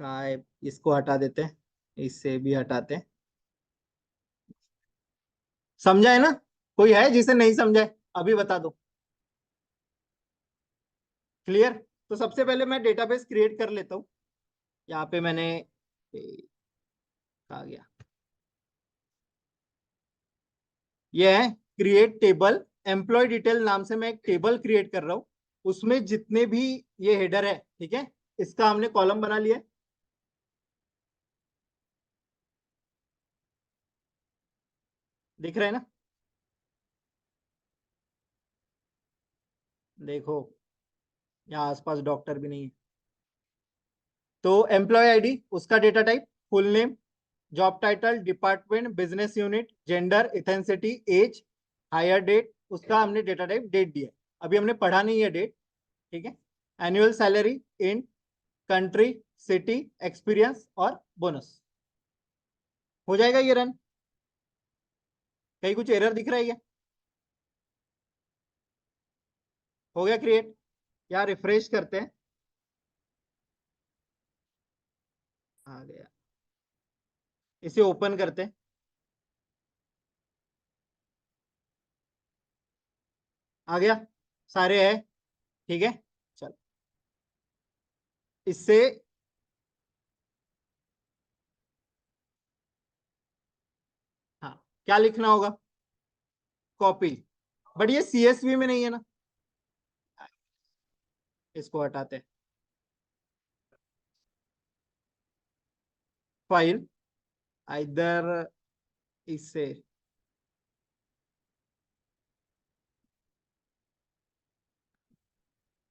कहाँ है? इसको हटा देते हैं, इससे भी हटाते हैं। समझा है ना? कोई है जिसे नहीं समझा है? अभी बता दो। क्लियर? तो सबसे पहले मैं डेटाबेस क्रिएट कर लेता हूँ। यहाँ पे मैंने कहा गया, ये है क्रिएट टेबल। एम्प्लॉय डिटेल नाम से मैं एक टेबल क्रिएट कर रहा हूँ। उसमें जितने भी ये हेडर है, ठीक है, इसका हमने कॉलम बना लिया है। दिख रहा है ना? देखो, यहाँ आसपास डॉक्टर भी नहीं है। तो एम्प्लॉय आईडी, उसका data type full name, job title, department, business unit, gender, ethnicity, age, hire date, उसका हमने डेटा टाइप डेट दिया है। अभी हमने पढ़ा नहीं है डेट, ठीक है। Annual salary in country, city, experience और बोनस। हो जाएगा ये रन? कहीं कुछ एरर दिख रहा है क्या? हो गया क्रिएट? या रिफ्रेश करते हैं। आ गया। इसे ओपन करते हैं। आ गया, सारे है, ठीक है। चल, इससे हाँ, क्या लिखना होगा? कॉपी। बट ये सीएसवी में नहीं है ना। इसको हटाते हैं। फाइल, इधर, इससे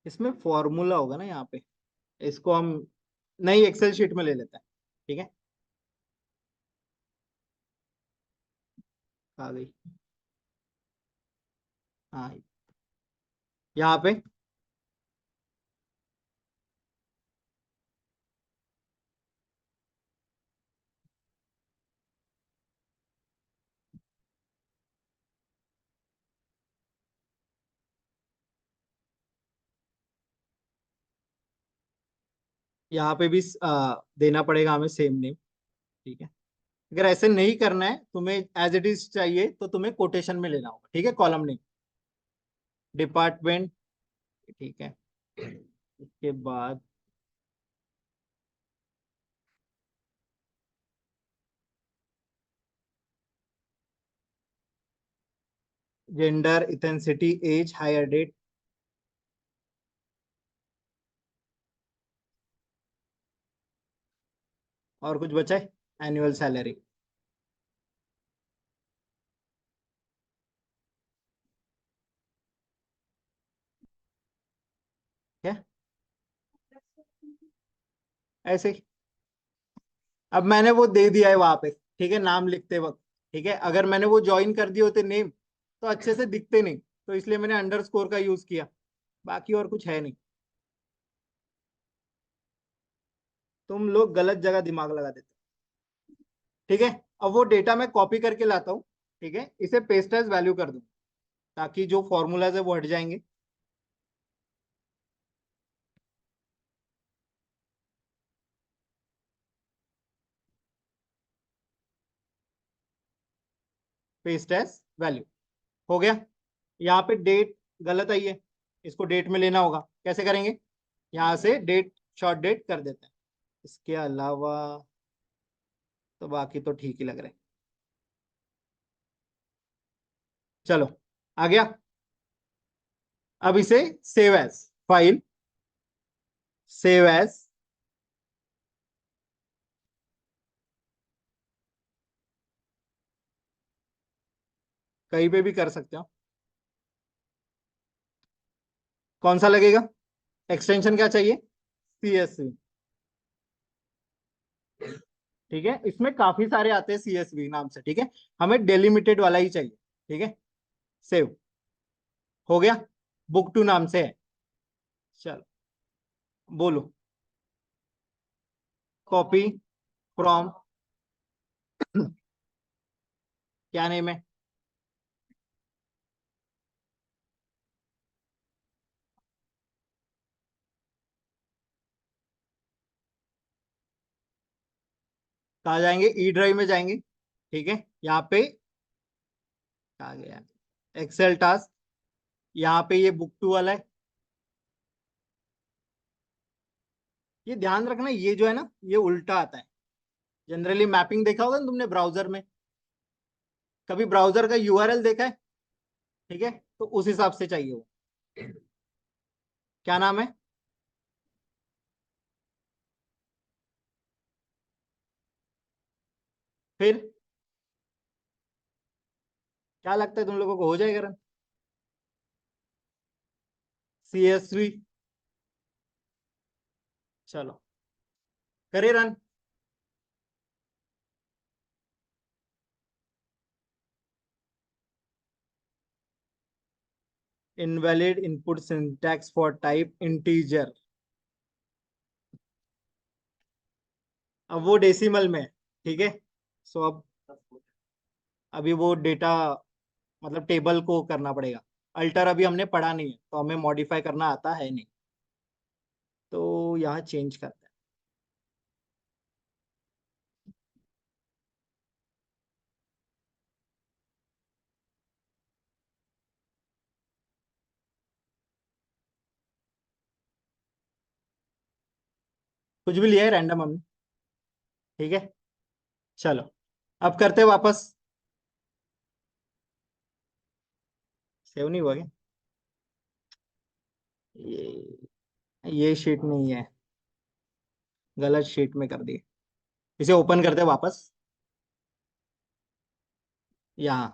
इसमें फॉर्मूला होगा ना यहाँ पे। इसको हम नई एक्सेल शीट में ले लेते हैं, ठीक है। आ गई। हाँ, यहाँ पे यहाँ पे भी देना पड़ेगा हमें सेम नेम, ठीक है। अगर ऐसे नहीं करना है, तुम्हें एज इट इज चाहिए, तो तुम्हें कोटेशन में लेना होगा, ठीक है, कॉलम नेम, डिपार्टमेंट, ठीक है। उसके बाद gender, ethnicity, age, hire date. और कुछ बचा है? Annual salary. क्या? ऐसे ही। अब मैंने वो दे दिया है वहां पे, ठीक है, नाम लिखते वक्त, ठीक है। अगर मैंने वो ज्वाइन कर दिए होते नेम, तो अच्छे से दिखते नहीं, तो इसलिए मैंने अंडरस्कोर का यूज किया। बाकी और कुछ है नहीं। तुम लोग गलत जगह दिमाग लगा देते, ठीक है। अब वो डेटा मैं कॉपी करके लाता हूँ, ठीक है, इसे पेस्ट एज वैल्यू कर दूं, ताकि जो फॉर्मूलाज है वो हट जाएंगे। पेस्ट एज वैल्यू, हो गया। यहाँ पे डेट गलत आई है, इसको डेट में लेना होगा। कैसे करेंगे? यहाँ से डेट, शॉर्ट डेट कर देते हैं। इसके अलावा तो बाकी तो ठीक ही लग रहे हैं। चलो, आ गया। अब इसे save as, file, save as, कहीं पे भी कर सकते हो। कौन सा लगेगा? एक्सटेंशन क्या चाहिए? सीएसवी, ठीक है। इसमें काफी सारे आते हैं सीएसवी नाम से, ठीक है। हमें डेलिमिटेड वाला ही चाहिए, ठीक है। सेव, हो गया। बुक टू नाम से है। चलो, बोलो। कॉपी फ्रॉम, क्या नेम है? कहा जाएंगे, ई ड्राइव में जाएंगे। ठीक है, यहाँ पे आ गया एक्सेल टास्क, यहाँ पे ये बुक टू वाला है। ये ध्यान रखना, ये जो है ना ये उल्टा आता है। जनरली मैपिंग देखा होगा ना तुमने ब्राउजर में, कभी ब्राउजर का यूआरएल देखा है? ठीक है, तो उस हिसाब से चाहिए वो। क्या नाम है? फिर क्या लगता है तुम लोगों को हो जाएगा रन? CSV। चलो करे run. Invalid input syntax for type integer. अब वो डेसिमल में है। ठीक है, सो अब अभी वो डेटा मतलब टेबल को करना पड़ेगा। अल्टर अभी हमने पढ़ा नहीं है तो हमें मॉडिफाई करना आता है नहीं, तो यहाँ चेंज करते हैं। कुछ भी लिया है रैंडम हमने। ठीक है, चलो अब करते हैं वापस। सेव नहीं हुआ क्या? ये शीट नहीं है, गलत शीट में कर दी। इसे ओपन करते हैं वापस। यहाँ।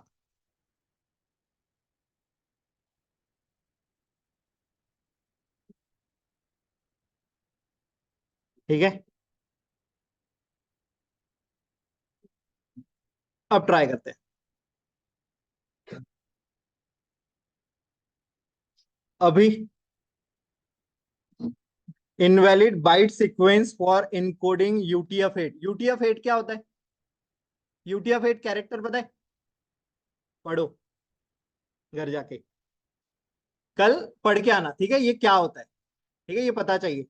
ठीक है, अब ट्राई करते हैं। अभी invalid byte sequence for encoding UTF-8। UTF-8 क्या होता है? UTF-8 कैरेक्टर पता है? पढ़ो घर जाके, कल पढ़ के आना। ठीक है, ये क्या होता है? ठीक है, ये पता चाहिए।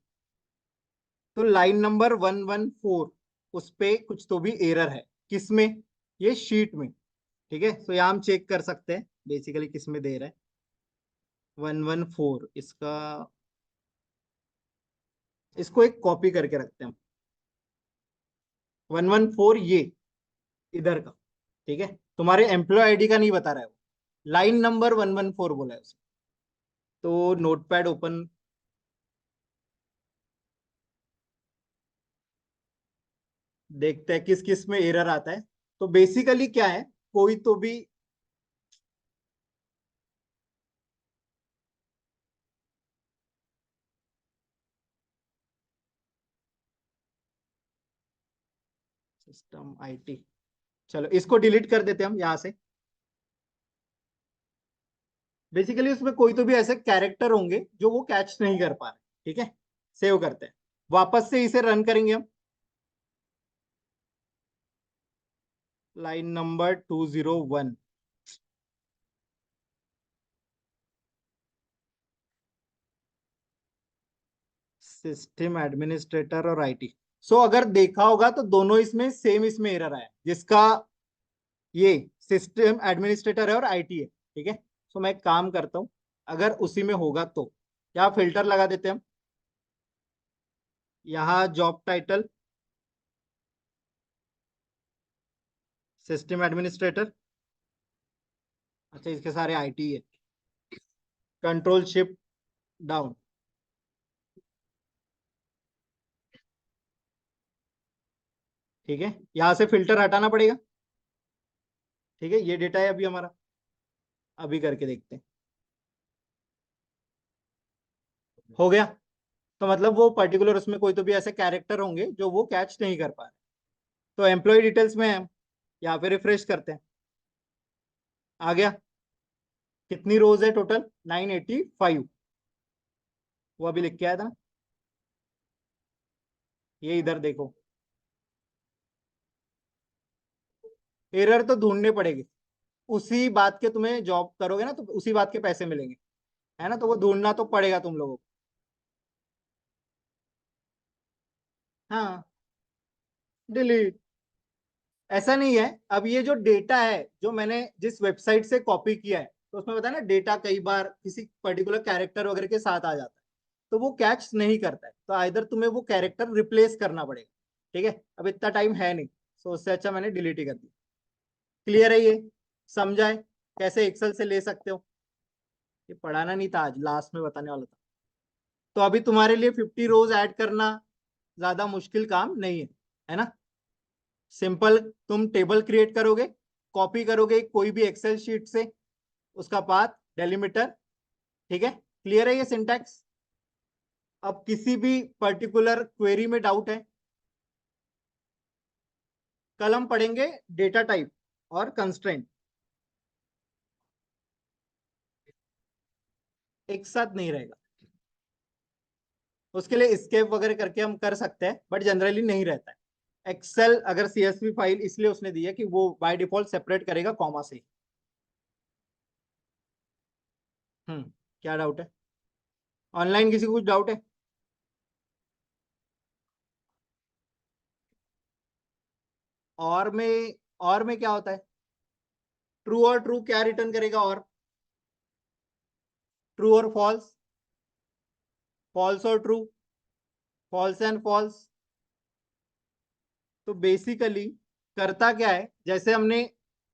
तो लाइन नंबर 114, उस पे कुछ तो भी एरर है। किसमें? ये शीट में। ठीक है, तो यहाँ हम चेक कर सकते हैं बेसिकली किस में दे रहा है। 114 इसका, इसको एक कॉपी करके रखते हैं हम। 114 ये इधर का। ठीक है, तुम्हारे एम्प्लॉय आईडी का नहीं बता रहा है वो, लाइन नंबर 114 बोला है उसने। तो नोटपैड ओपन, देखते हैं किस किस में एरर आता है। तो बेसिकली क्या है, कोई तो भी सिस्टम IT, चलो इसको डिलीट कर देते हैं हम यहाँ से। बेसिकली उसमें कोई तो भी ऐसे कैरेक्टर होंगे जो वो कैच नहीं कर पा रहे। ठीक है, सेव करते हैं, वापस से इसे रन करेंगे हम। लाइन नंबर 201, सिस्टम एडमिनिस्ट्रेटर और IT। सो अगर देखा होगा तो दोनों इसमें सेम इसमें एरर आया, जिसका ये सिस्टम एडमिनिस्ट्रेटर है और IT है। ठीक है, सो मैं एक काम करता हूँ, अगर उसी में होगा तो क्या फिल्टर लगा देते हैं हम। यहाँ जॉब टाइटल सिस्टम एडमिनिस्ट्रेटर, अच्छा इसके सारे IT है। Control shift down. ठीक है, यहाँ से फिल्टर हटाना पड़ेगा। ठीक है, ये डेटा है अभी हमारा, अभी करके देखते हैं। हो गया। तो मतलब वो पर्टिकुलर उसमें कोई तो भी ऐसे कैरेक्टर होंगे जो वो कैच नहीं कर पा रहे। तो एम्प्लॉय डिटेल्स में हम यहाँ पे रिफ्रेश करते हैं, आ गया। कितनी रोज है टोटल? 985। वो अभी लिख के आया था ना, ये इधर देखो। एरर तो ढूंढने पड़ेगी, उसी बात के तुम्हें जॉब करोगे ना तो उसी बात के पैसे मिलेंगे, है ना, तो वो ढूंढना तो पड़ेगा तुम लोगों को। हाँ, डिलीट। ऐसा नहीं है। अब ये जो डेटा है जो मैंने जिस वेबसाइट से कॉपी किया है, तो उसमें पता है ना डेटा कई बार किसी पर्टिकुलर कैरेक्टर वगैरह के साथ आ जाता है, तो वो कैच नहीं करता है, तो आइदर तुम्हें वो कैरेक्टर रिप्लेस करना पड़ेगा। ठीक है, अब इतना टाइम है नहीं, तो उससे अच्छा मैंने डिलीट ही कर दिया। क्लियर है ये? समझाए कैसे एक्सेल से ले सकते हो? ये पढ़ाना नहीं था आज, लास्ट में बताने वाला था। तो अभी तुम्हारे लिए 50 रोज ऐड करना ज्यादा मुश्किल काम नहीं है ना? सिंपल, तुम टेबल क्रिएट करोगे, कॉपी करोगे कोई भी एक्सेल शीट से, उसका पाथ, डेलिमीटर। ठीक है, क्लियर है ये सिंटैक्स? अब किसी भी पर्टिकुलर क्वेरी में डाउट है? कल हम पढ़ेंगे डेटा टाइप और कंस्ट्रेंट। एक साथ नहीं रहेगा, उसके लिए स्केप वगैरह करके हम कर सकते हैं, बट जनरली नहीं रहता है। एक्सेल अगर सीएसवी फाइल इसलिए उसने दी है कि वो बाय डिफॉल्ट सेपरेट करेगा कॉमा से। क्या डाउट है? ऑनलाइन किसी को कुछ डाउट है? और में, और में क्या होता है? ट्रू और ट्रू क्या रिटर्न करेगा? और ट्रू और फॉल्स, फॉल्स और ट्रू, फॉल्स एंड फॉल्स। तो बेसिकली करता क्या है, जैसे हमने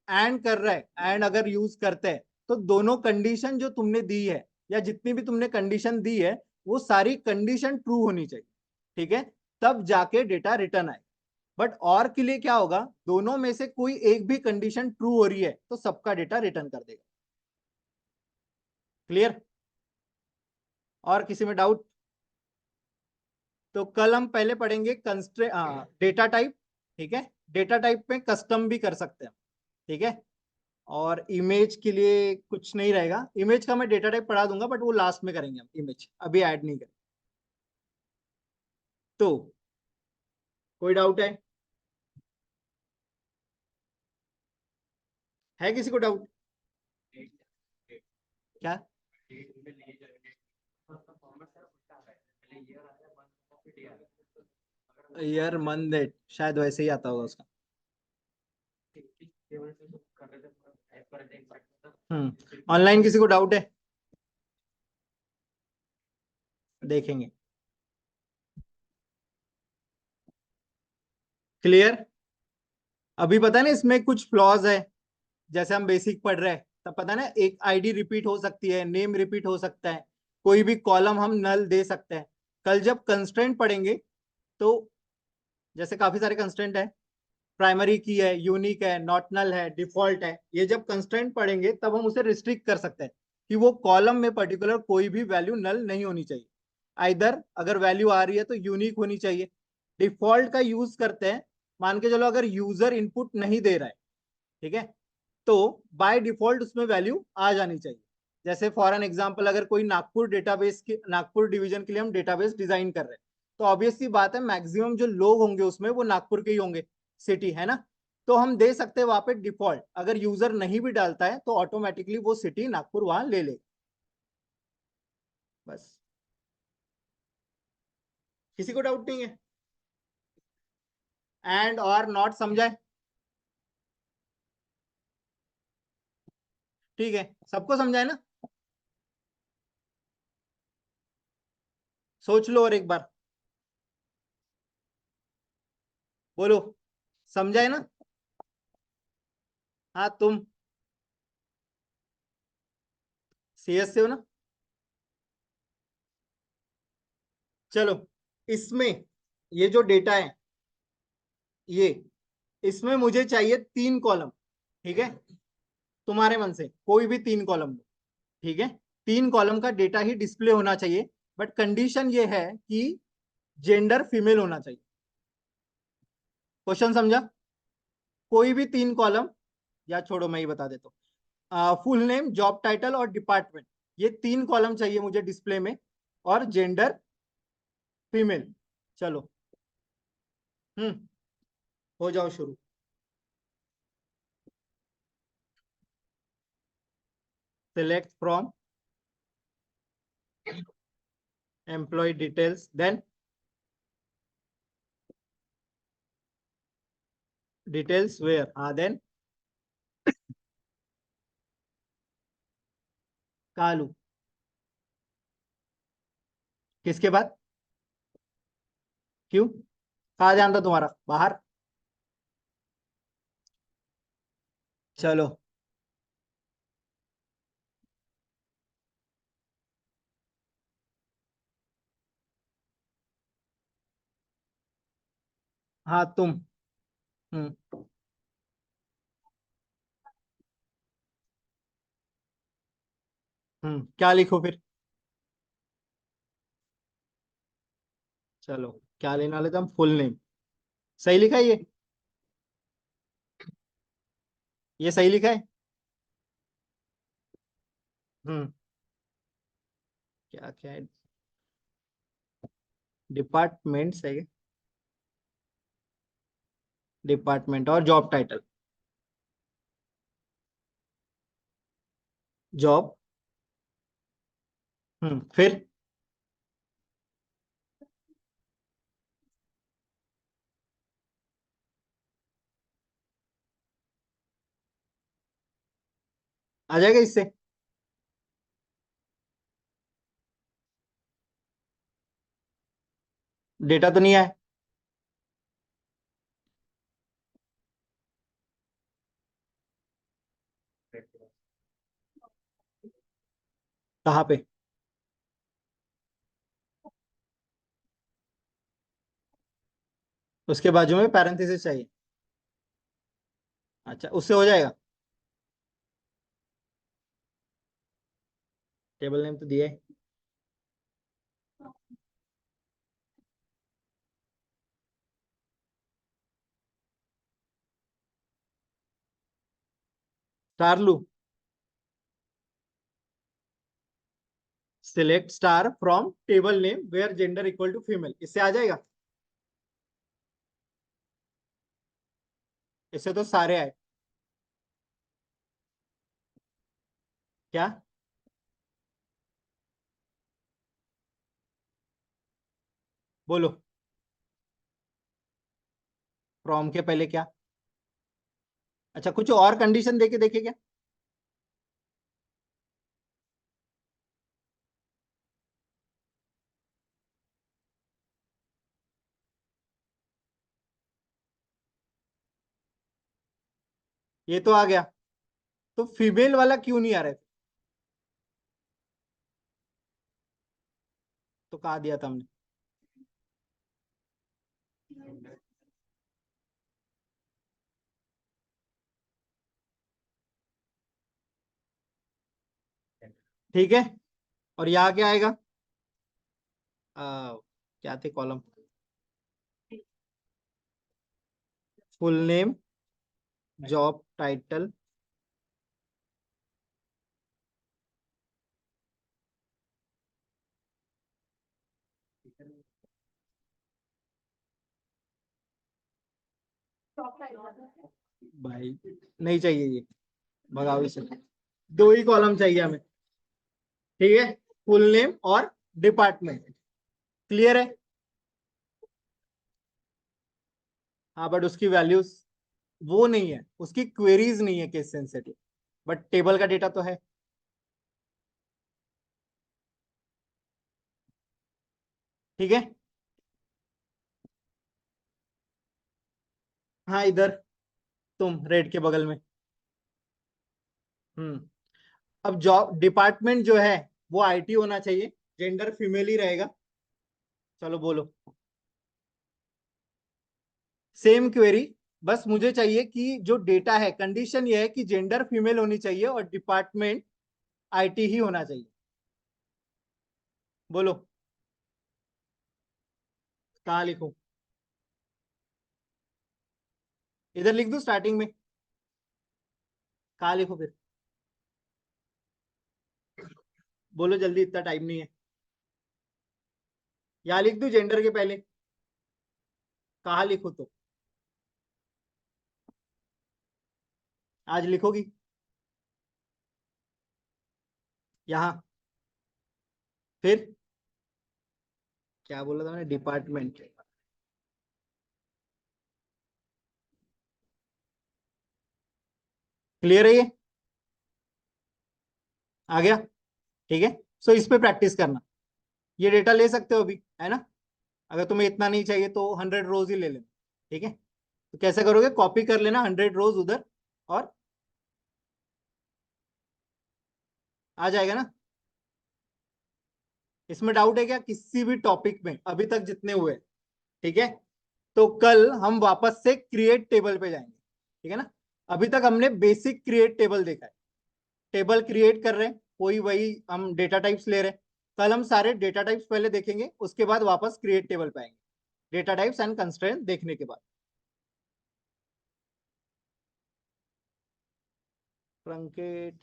एंड कर रहा है, एंड अगर यूज करते हैं तो दोनों कंडीशन जो तुमने दी है या जितनी भी तुमने कंडीशन दी है, वो सारी कंडीशन ट्रू होनी चाहिए। ठीक है, तब जाके डेटा रिटर्न आए। बट और के लिए क्या होगा, दोनों में से कोई एक भी कंडीशन ट्रू हो रही है तो सबका डेटा रिटर्न कर देगा। क्लियर? और किसी में डाउट? तो कल हम पहले पढ़ेंगे कंस्ट्रे डेटा टाइप। ठीक है, डेटा टाइप में कस्टम भी कर सकते हैं। ठीक है, और इमेज के लिए कुछ नहीं रहेगा, इमेज का मैं डेटा टाइप पढ़ा दूंगा, बट वो लास्ट में करेंगे हम, इमेज अभी ऐड नहीं करें। तो कोई डाउट है किसी को डाउट? क्या? ईयर मंथ डेट शायद वैसे ही आता होगा उसका। ऑनलाइन किसी को डाउट है? देखेंगे। क्लियर? अभी पता है ना इसमें कुछ फ्लॉज है, जैसे हम बेसिक पढ़ रहे हैं तब पता है ना, एक आईडी रिपीट हो सकती है, नेम रिपीट हो सकता है, कोई भी कॉलम हम नल दे सकते हैं। कल जब कंस्ट्रेंट पढ़ेंगे तो जैसे काफी सारे कंस्ट्रेंट है, प्राइमरी की है, यूनिक है, नॉट नल है, डिफॉल्ट है, ये जब कंस्ट्रेंट पढ़ेंगे तब हम उसे रिस्ट्रिक्ट कर सकते हैं कि वो कॉलम में पर्टिकुलर कोई भी वैल्यू नल नहीं होनी चाहिए। आइदर अगर वैल्यू आ रही है तो यूनिक होनी चाहिए। डिफॉल्ट का यूज करते हैं, मान के चलो अगर यूजर इनपुट नहीं दे रहा है, ठीक है, तो बाय डिफॉल्ट उसमें वैल्यू आ जानी चाहिए। जैसे फॉर एन एग्जांपल, अगर कोई नागपुर डेटाबेस के, नागपुर डिवीजन के लिए हम डेटाबेस डिजाइन कर रहे हैं, तो ऑब्वियस सी बात है मैक्सिमम जो लोग होंगे उसमें वो नागपुर के ही होंगे, सिटी है ना। तो हम दे सकते हैं वहां पे डिफॉल्ट, अगर यूजर नहीं भी डालता है तो ऑटोमेटिकली वो सिटी नागपुर वहां ले लेगा। बस, किसी को डाउट नहीं है? एंड और नॉट समझाए? ठीक है, सबको समझाए ना? सोच लो और एक बार, बोलो, समझाए ना? हाँ तुम सीएस से हो ना? चलो, इसमें ये जो डेटा है, ये इसमें मुझे चाहिए 3 कॉलम। ठीक है, तुम्हारे मन से कोई भी 3 कॉलम लो। ठीक है, 3 कॉलम का डेटा ही डिस्प्ले होना चाहिए, बट कंडीशन ये है कि जेंडर फीमेल होना चाहिए। क्वेश्चन समझा? कोई भी 3 कॉलम, या छोड़ो मैं ही बता देता हूँ, फुल नेम, जॉब टाइटल और डिपार्टमेंट, ये 3 कॉलम चाहिए मुझे डिस्प्ले में, और जेंडर फीमेल। चलो, हो जाओ शुरू। Select from employ details, then details where, हाँ देन कालू, किसके बाद? क्यों? कहाँ ध्यान था तुम्हारा? बाहर? चलो। हाँ तुम। हम्म। क्या लिखो फिर? चलो, क्या लेने वाले थे हम? Full name. सही लिखा है ये? ये सही लिखा है? हम्म। क्या क्या है? डिपार्टमेंट सही है। डिपार्टमेंट और जॉब टाइटल। जॉब। फिर आ जाएगा इससे? डेटा तो नहीं आया? कहाँ पे? उसके बाजू में पैरेंथेसिस चाहिए? अच्छा, उससे हो जाएगा? टेबल नेम तो दिया है। स्टार लू? Select star from table name where gender equal to female, इससे आ जाएगा? इससे तो सारे आए। क्या? बोलो। फ्रॉम के पहले क्या? अच्छा, कुछ और कंडीशन देके देखे क्या? ये तो आ गया। तो फीमेल वाला क्यों नहीं आ रहा है? तो कहा दिया था हमने? ठीक है। और यहाँ क्या आएगा? क्या थे column? Full name, job title. भाई नहीं चाहिए ये, भगाओ इसे। दो ही कॉलम चाहिए हमें। ठीक है। फुल नेम और डिपार्टमेंट। क्लियर है? हाँ, बट उसकी वैल्यूज वो नहीं है, उसकी क्वेरीज नहीं है केस सेंसिटिव, बट टेबल का डेटा तो है। ठीक है। हाँ, इधर तुम रेड के बगल में। हम्म। अब जॉब डिपार्टमेंट जो है वो आईटी होना चाहिए, जेंडर फीमेल ही रहेगा। चलो बोलो। Same query. बस मुझे चाहिए कि जो डेटा है, कंडीशन ये है कि जेंडर फीमेल होनी चाहिए और डिपार्टमेंट आईटी ही होना चाहिए। बोलो। कहाँ लिखूं? इधर लिख दूं स्टार्टिंग में? कहाँ लिखूं फिर? बोलो जल्दी, इतना टाइम नहीं है। यहाँ लिख दूं जेंडर के पहले? कहाँ लिखूं तो? आज लिखोगी? यहाँ? फिर क्या बोला था मैंने? डिपार्टमेंट। क्लियर है ये? आ गया? ठीक है, सो इस पे प्रैक्टिस करना। ये डेटा ले सकते हो अभी, है ना? अगर तुम्हें इतना नहीं चाहिए तो 100 रोज ही ले लेना। ठीक है, तो कैसे करोगे? कॉपी कर लेना 100 रोज उधर, और आ जाएगा ना? इसमें डाउट है क्या किसी भी टॉपिक में अभी तक जितने हुए? ठीक है, तो कल हम वापस से क्रिएट टेबल पे जाएंगे। ठीक है ना? अभी तक हमने बेसिक क्रिएट टेबल देखा है, टेबल क्रिएट कर रहे हैं, कोई वही हम डेटा टाइप्स ले रहे हैं। कल हम सारे डेटा टाइप्स पहले देखेंगे, उसके बाद वापस क्रिएट टेबल पे आएंगे, डेटा टाइप्स एंड कंस्ट्रेंट देखने के बाद। ट्रंकेट,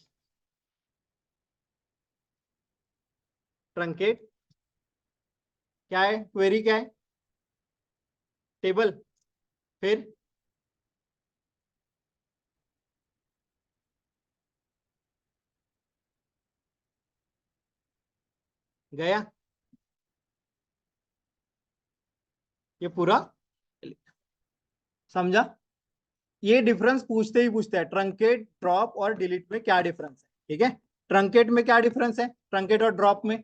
ट्रंकेट क्या है? क्वेरी क्या है? टेबल। फिर गया? ये पूरा समझा? ये डिफरेंस पूछते ही पूछते हैं, ट्रंकेट, ड्रॉप और डिलीट में क्या डिफरेंस है। ठीक है, ट्रंकेट में क्या डिफरेंस है, ट्रंकेट और ड्रॉप में?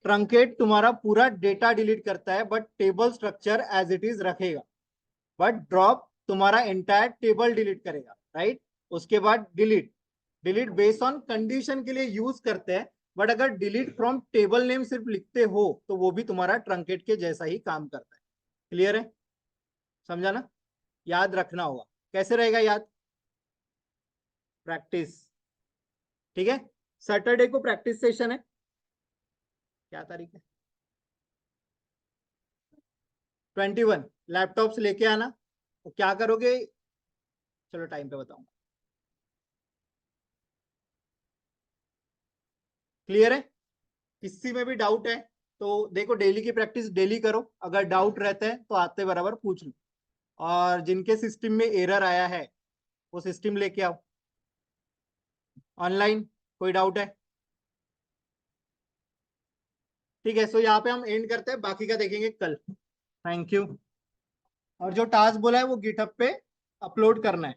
ट्रंकेट तुम्हारा पूरा डेटा डिलीट करता है but table structure as it is रखेगा, बट ड्रॉप तुम्हारा एंटायर टेबल डिलीट करेगा, राइट? उसके बाद delete, delete based on condition के लिए यूज करते हैं, बट अगर डिलीट फ्रॉम टेबल नेम सिर्फ लिखते हो तो वो भी तुम्हारा ट्रंकेट के जैसा ही काम करता है। क्लियर है? समझा ना? याद रखना होगा। कैसे रहेगा याद? प्रैक्टिस। ठीक है, सैटरडे को प्रैक्टिस सेशन है। क्या तारीख है? 21। लैपटॉप्स लेके आना। तो क्या करोगे? चलो टाइम पे बताऊंगा। क्लियर है? किसी में भी डाउट है तो देखो, डेली की प्रैक्टिस डेली करो, अगर डाउट रहता है तो आते बराबर पूछ लो। और जिनके सिस्टम में एरर आया है वो सिस्टम लेके आओ ऑनलाइन। कोई डाउट है? ठीक है, सो यहाँ पे हम एंड करते हैं, बाकी का देखेंगे कल। Thank you. और जो टास्क बोला है वो गिटहब पे अपलोड करना है।